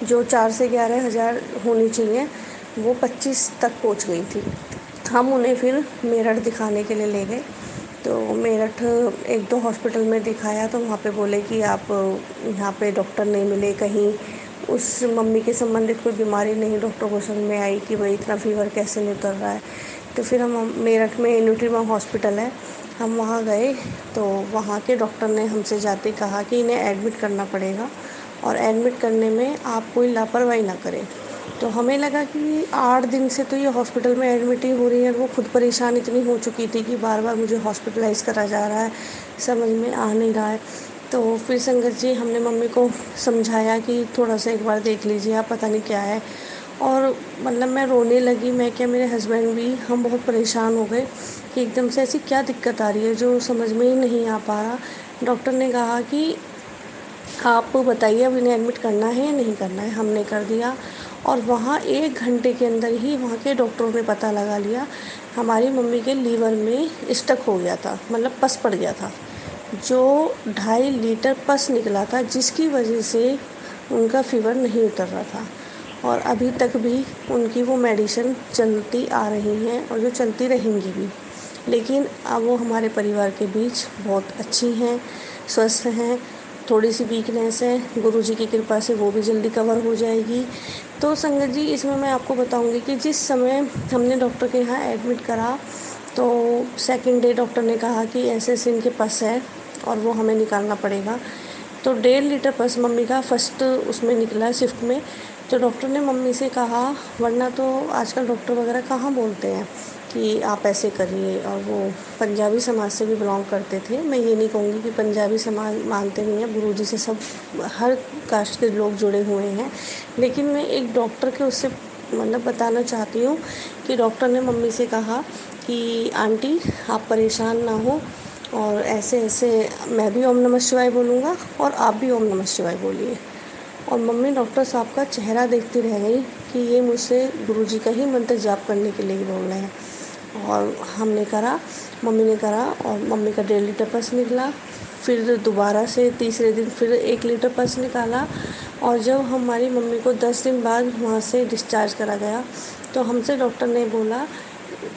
जो 4 से 11 हज़ार होनी चाहिए वो 25 तक पहुंच गई थी। हम उन्हें फिर मेरठ दिखाने के लिए ले गए। तो मेरठ 1-2 हॉस्पिटल में दिखाया, तो वहाँ पे बोले कि आप यहाँ पे डॉक्टर नहीं मिले, कहीं उस मम्मी के संबंधित कोई बीमारी नहीं डॉक्टर को समझ में आई कि भाई इतना फ़ीवर कैसे नहीं उतर रहा है। तो फिर हम मेरठ में न्यूट्रीमा हॉस्पिटल है, हम वहाँ गए। तो वहाँ के डॉक्टर ने हमसे जाते कहा कि इन्हें एडमिट करना पड़ेगा, और एडमिट करने में आप कोई लापरवाही ना करें। तो हमें लगा कि 8 दिन से तो ये हॉस्पिटल में एडमिट ही हो रही है। वो खुद परेशान इतनी हो चुकी थी कि बार बार मुझे हॉस्पिटलाइज़ करा जा रहा है, समझ में आ नहीं रहा है। तो फिर संगत जी, हमने मम्मी को समझाया कि थोड़ा सा एक बार देख लीजिए आप, पता नहीं क्या है। और मतलब मैं रोने लगी, मैं क्या, मेरे हस्बैंड भी, हम बहुत परेशान हो गए कि एकदम से ऐसी क्या दिक्कत आ रही है जो समझ में ही नहीं आ पा रहा। डॉक्टर ने कहा कि आप बताइए अब इन्हें एडमिट करना है या नहीं करना है। हमने कर दिया, और वहाँ 1 घंटे के अंदर ही वहाँ के डॉक्टरों ने पता लगा लिया हमारी मम्मी के लीवर में स्टक हो गया था, मतलब पस पड़ गया था, जो 2.5 लीटर पस निकला था, जिसकी वजह से उनका फ़ीवर नहीं उतर रहा था। और अभी तक भी उनकी वो मेडिसिन चलती आ रही हैं और जो चलती रहेंगी भी। लेकिन अब वो हमारे परिवार के बीच बहुत अच्छी हैं, स्वस्थ हैं। थोड़ी सी वीकनेस है, गुरुजी की कृपा से वो भी जल्दी कवर हो जाएगी। तो संगत जी, इसमें मैं आपको बताऊंगी कि जिस समय हमने डॉक्टर के यहाँ एडमिट करा तो सेकंड डे डॉक्टर ने कहा कि ऐसे इनके पस है और वो हमें निकालना पड़ेगा। तो 1.5 लीटर पस मम्मी का फर्स्ट उसमें निकला शिफ्ट में। तो डॉक्टर ने मम्मी से कहा, वरना तो आजकल डॉक्टर वगैरह कहाँ बोलते हैं कि आप ऐसे करिए, और वो पंजाबी समाज से भी बिलोंग करते थे। मैं ये नहीं कहूँगी कि पंजाबी समाज मानते नहीं हैं, गुरुजी से सब हर कास्ट के लोग जुड़े हुए हैं, लेकिन मैं एक डॉक्टर के उससे मतलब बताना चाहती हूँ कि डॉक्टर ने मम्मी से कहा कि आंटी आप परेशान ना हो, और ऐसे ऐसे मैं भी ओम नमः शिवाय बोलूँगा और आप भी ओम नमः शिवाय बोलिए। और मम्मी डॉक्टर साहब का चेहरा देखती रह गई कि ये मुझसे गुरुजी का ही मंत्र जाप करने के लिए बोल रहे हैं। और हमने करा, मम्मी ने करा, और मम्मी का 1.5 लीटर पस निकला। फिर दोबारा से तीसरे दिन फिर 1 लीटर पस निकाला। और जब हमारी मम्मी को 10 दिन बाद वहाँ से डिस्चार्ज करा गया तो हमसे डॉक्टर ने बोला,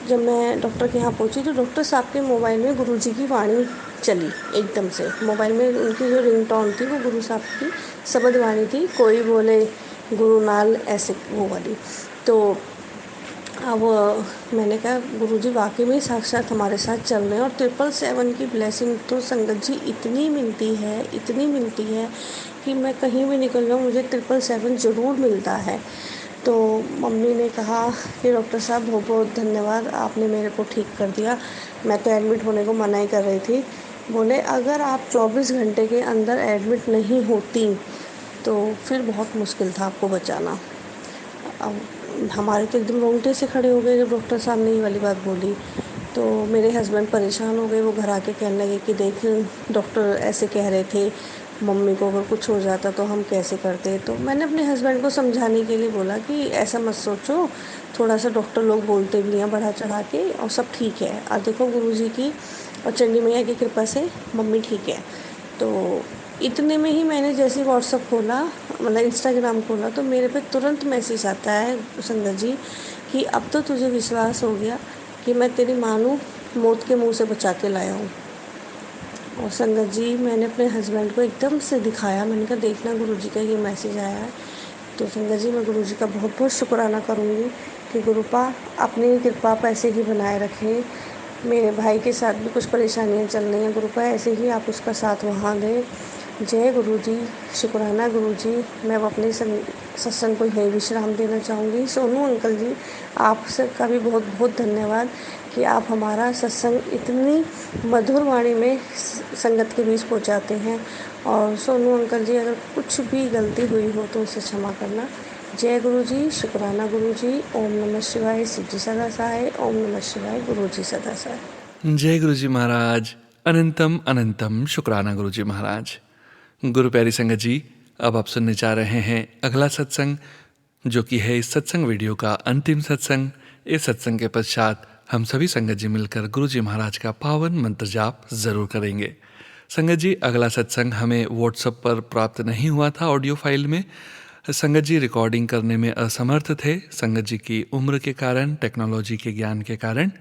जब मैं डॉक्टर के यहाँ पहुँची तो डॉक्टर साहब के मोबाइल में गुरुजी की वाणी चली एकदम से। मोबाइल में उनकी जो रिंगटोन थी वो गुरु साहब की शब्द वाणी थी, कोई बोले गुरु नाल, ऐसे वो वाली। तो अब मैंने कहा गुरुजी वाकई में साक्षात हमारे साथ चल रहे हैं। और 777 की ब्लेसिंग तो संगत जी इतनी मिलती है कि मैं कहीं भी निकल जाऊँ मुझे 777 ज़रूर मिलता है। तो मम्मी ने कहा कि डॉक्टर साहब बहुत बहुत धन्यवाद, आपने मेरे को ठीक कर दिया। मैं तो एडमिट होने को मना ही कर रही थी। बोले अगर आप 24 घंटे के अंदर एडमिट नहीं होती तो फिर बहुत मुश्किल था आपको बचाना। अब हमारे तो एकदम रोंगटे से खड़े हो गए जब डॉक्टर साहब ने ये वाली बात बोली। तो मेरे हस्बैंड परेशान हो गए, वो घर आके कहने लगे कि देख डॉक्टर ऐसे कह रहे थे, मम्मी को अगर कुछ हो जाता तो हम कैसे करते। तो मैंने अपने हस्बैंड को समझाने के लिए बोला कि ऐसा मत सोचो, थोड़ा सा डॉक्टर लोग बोलते भी हैं बढ़ा चढ़ा के, और सब ठीक है। और देखो गुरुजी की और चंडी मैया की कृपा से मम्मी ठीक है। तो इतने में ही मैंने जैसे व्हाट्सअप खोला, मतलब इंस्टाग्राम खोला, तो मेरे पे तुरंत मैसेज आता है संगत जी कि अब तो तुझे विश्वास हो गया कि मैं तेरी मानू मौत के मुंह से बचा के लाया हूँ। और संगत जी मैंने अपने हस्बैंड को एकदम से दिखाया, मैंने कहा देखना गुरुजी का ये मैसेज आया है। तो संगत जी मैं गुरुजी का बहुत बहुत शुक्राना करूँगी कि गुरुपा अपनी कृपा आप ऐसे ही बनाए रखें। मेरे भाई के साथ भी कुछ परेशानियाँ चल रही हैं, गुरुपा ऐसे ही आप उसका साथ वहाँ दें। जय गुरुजी, शुक्राना गुरुजी। मैं अब अपने सत्संग को यही विश्राम देना चाहूँगी। सोनू अंकल जी, आप सबका भी बहुत बहुत धन्यवाद कि आप हमारा सत्संग इतनी मधुर वाणी में संगत के बीच पहुँचाते हैं। और सोनू अंकल जी, अगर कुछ भी गलती हुई हो तो उसे क्षमा करना। जय गुरुजी, शुक्राना गुरुजी। ओम नमः शिवाय, शिव जी सदा सहाय। ओम नमः शिवाय, गुरुजी सदा सहाय। जय गुरुजी महाराज। अनंतम अनंतम शुक्राना गुरुजी महाराज। गुरु प्यारी संगत जी, अब आप सुनने जा रहे हैं अगला सत्संग, जो कि है इस सत्संग वीडियो का अंतिम सत्संग। इस सत्संग के पश्चात हम सभी संगत जी मिलकर गुरुजी महाराज का पावन मंत्र जाप जरूर करेंगे। संगत जी, अगला सत्संग हमें व्हाट्सएप पर प्राप्त नहीं हुआ था ऑडियो फाइल में। संगत जी रिकॉर्डिंग करने में असमर्थ थे, संगत जी की उम्र के कारण, टेक्नोलॉजी के ज्ञान के कारण।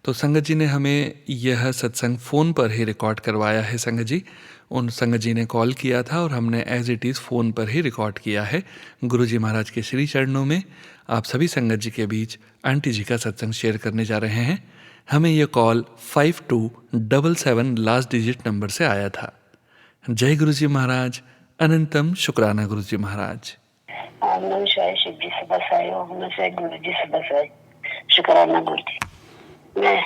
तो संगत जी ने हमें यह सत्संग फ़ोन पर ही रिकॉर्ड करवाया है। संगत जी, उन संगत जी ने कॉल किया था और हमने एज इट इज़ फ़ोन पर ही रिकॉर्ड किया है। गुरुजी महाराज के श्री चरणों में आप सभी संगत जी के बीच आंटी जी का सत्संग शेयर करने जा रहे हैं। हमें यह कॉल 5277 लास्ट डिजिट नंबर से आया था। जय गुरुजी महाराज। अनंतम शुक्राना गुरुजी महाराज। ओम नमः शिवाय, शिव जी सदा सहाय। ओम नमः शिवाय, गुरु जी सदा सहाय। शुक्राना गुरु जी। मैं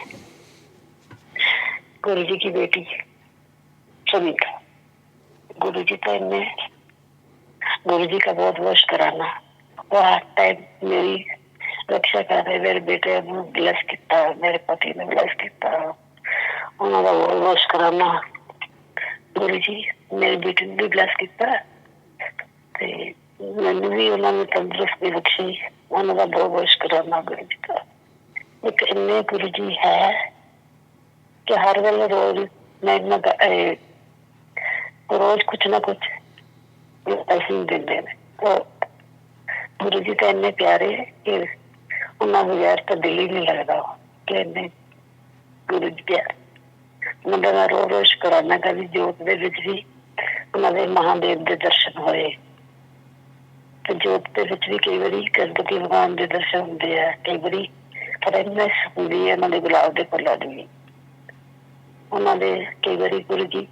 गुरु जी की बेटी सुमित्रा, गुरु जी तो इनने गुरु जी का बहुत बहुत शुक्राना। वो हर टाइम मेरी रक्षा कर रहे, मेरे बेटे ने ब्लेस किया, मेरे पति ने ब्लेस किया, उन्होंने बहुत बहुत शुक्राना। गुरु जी मेरे बेटे ने भी ब्लेस किया ते मैंने भी उन्होंने तंदुरुस्ती बख्शी, उन्होंने बहुत बहुत शुक्राना गुरु जी का। एक इन्ने गुरु जी है कि हर वेले रोज मैं रोज कुछ ना कुछ ब्लेसिंग देते हैं। तो ਗੁਰੂ ਜੀ ਤਾਂ ਇੰਨੇ ਪਿਆਰੇ ਕਿ ਉਹਨਾਂ ਬਗੈਰ ਤਾਂ ਦਿਲ ਹੀ ਨਹੀਂ ਲੱਗਦਾ ਕਿ ਇੰਨੇ ਗੁਰੂ ਜੀ ਪਿਆਰ। ਉਹਨਾਂ ਦਾ ਰੋਜ਼ ਰੋਜ਼ ਸ਼ੁਕਰਾਨਾ ਕਰੀ ਜੋਤ ਦੇ ਵਿੱਚ ਵੀ ਉਹਨਾਂ ਦੇ ਮਹਾਦੇਵ ਦੇ ਦਰਸ਼ਨ ਹੋਏ ਤੇ ਜੋਤ ਦੇ ਵਿੱਚ ਵੀ ਕਈ ਵਾਰੀ ਗਣਪਤੀ ਭਗਵਾਨ ਦੇ ਦਰਸ਼ਨ ਹੁੰਦੇ ਆ, ਕਈ ਵਾਰੀ ਫਰੈਗਨੈਂਸ ਹੁੰਦੀ ਹੈ ਉਹਨਾਂ ਦੇ ਗੁਲਾਬ ਦੇ ਫੁੱਲਾਂ ਦੀ ਵੀ। ਉਹਨਾਂ ਦੇ ਕਈ ਵਾਰੀ ਗੁਰੂ ਜੀ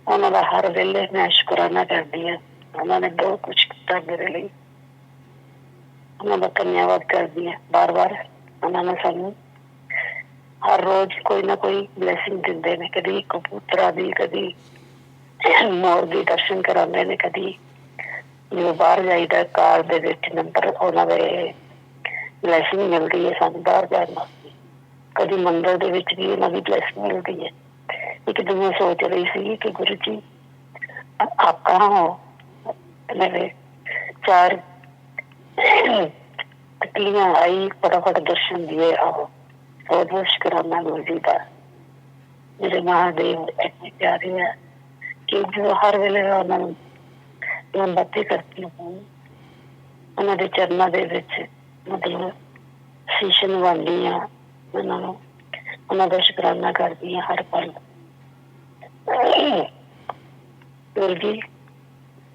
ਉਹਨਾਂ ਦਾ ਹਰ ਵੇਲੇ ਮੈਂ ਸ਼ੁਕਰਾਨਾ ਕਰਦੀ ਹਾਂ। ਉਹਨਾਂ ਨੇ ਬਹੁਤ ਕੁਛ ਕੀਤਾ ਮੇਰੇ ਲਈ, ਉਹਨਾਂ ਦਾ ਧੰਨਵਾਦ ਕਰਦੀ ਹਾਂ ਬਾਰ ਬਾਰ। ਉਹਨਾਂ ਨੇ ਸਾਨੂੰ ਹਰ ਰੋਜ਼ ਕੋਈ ਨਾ ਕੋਈ ਬਲੈਸਿੰਗ ਦਿੰਦੇ ਨੇ, ਕਦੀ ਕਬੂਤਰਾਂ ਦੀ, ਕਦੀ ਮੋਰ ਦੀ ਦਰਸ਼ਨ ਕਰਾਉਂਦੇ ਨੇ, ਕਦੀ ਜਦੋਂ ਬਾਹਰ ਜਾਈਦਾ ਕਾਰ ਦੇ ਵਿੱਚ ਨੰਬਰ ਉਹਨਾਂ ਦੇ ਬਲੈਸਿੰਗ ਮਿਲਦੀ ਹੈ ਸਾਨੂੰ ਬਾਹਰ ਜਾਣ ਵਾਸਤੇ, ਕਦੀ ਮੰਦਿਰ ਦੇ ਵਿੱਚ ਵੀ ਉਹਨਾਂ ਦੀ ਬਲੈਸਿੰਗ ਮਿਲਦੀ ਹੈ। ਇੱਕ ਦਿਨ ਮੈਂ ਸੋਚ ਰਹੀ ਸੀ ਕਿ ਗੁਰੂ जी आप कहाँ हो? मेरे 4 तितलियां आई, फटाफट दर्शन दिए आओ। बहुत बहुत शुक्राना गुरु जी का। मेरे महादेव इतने प्यारे है कि जो हर वेले मैं बातें करती हूँ उन्होंने दे चरणों दे विच मतलब शीश नवानी हाँ, उन्होंने शुकराना करती हाँ हर पल। गुरु जी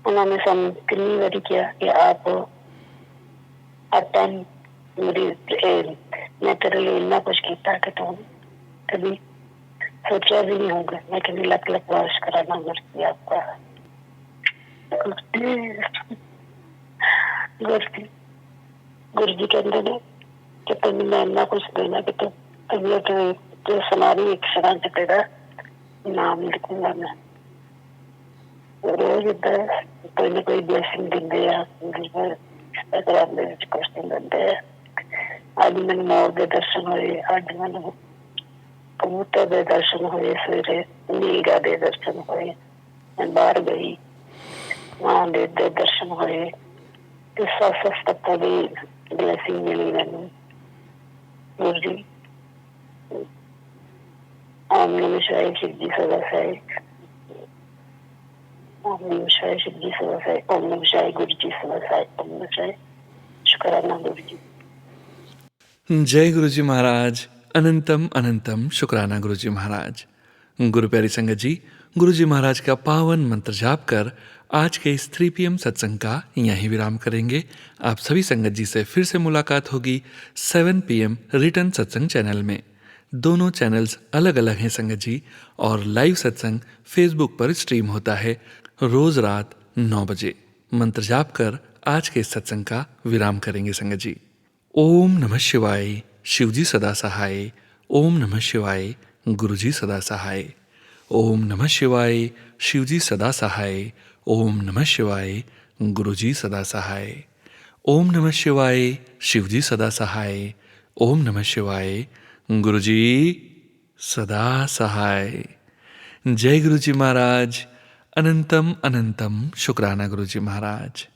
उन्होंने सानू कितनी बारी किया कि आप हर टाइम मेरी मैं तेरे लिए इतना कुछ किया कि तुम कभी सोचा भी नहीं होगा। मैं कभी लख लख बार शुकराना करती आपका। गुरु जी कहते ने कि तेन मैं इतना कुछ देना कि तू सुनारी एक सरा च तेरा नाम लिखूंगा। मैं रोज इधर कोई ना कोई ब्लेसिंग देंगे कुछ देंगे। अज मैंने मोर के दर्शन होए, अज मैंने कबूतर के दर्शन होए, सवेरे नीलगा के दर्शन होए, मैं बाहर गई महादेव के दर्शन होए, सस तत्व की ब्लेसिंग मिली मैनू। गुरु जी ओम नमः शिवाय, शिव जी सदा साई। ओम नमः शिवाय, शिव जी सदा साई। ओम नमः शिवाय, गुरु जी सदा साई। ओम नमः शिवाय, शुक्राना गुरु जी। जय गुरु जी महाराज। अनंतम अनंतम शुक्राना गुरु जी महाराज। गुरु प्यारी संगत जी, गुरु जी महाराज का पावन मंत्र जाप कर आज के इस 3 PM सत्संग का यहीं विराम करेंगे। आप सभी संगत जी से फिर से मुलाकात होगी 7 PM रिटर्न सत्संग चैनल में। दोनों चैनल्स अलग अलग हैं संगत जी, और लाइव सत्संग फेसबुक पर स्ट्रीम होता है रोज रात 9 बजे। मंत्र जाप कर आज के इस सत्संग का विराम करेंगे संगत जी। ओम नमः शिवाय, शिव जी सदा सहाय। ओम नमः शिवाय, गुरु जी सदा सहाय। ओम नमः शिवाय, शिव जी सदा सहाय। ओम नमः शिवाय, गुरु जी सदा सहाय। ओम नमः शिवाय, शिव जी सदा सहाय। ओम नमः शिवाय, गुरु जी सदा सहाय। जय गुरु जी महाराज। अनंतम अनंतम शुक्राना गुरु जी महाराज।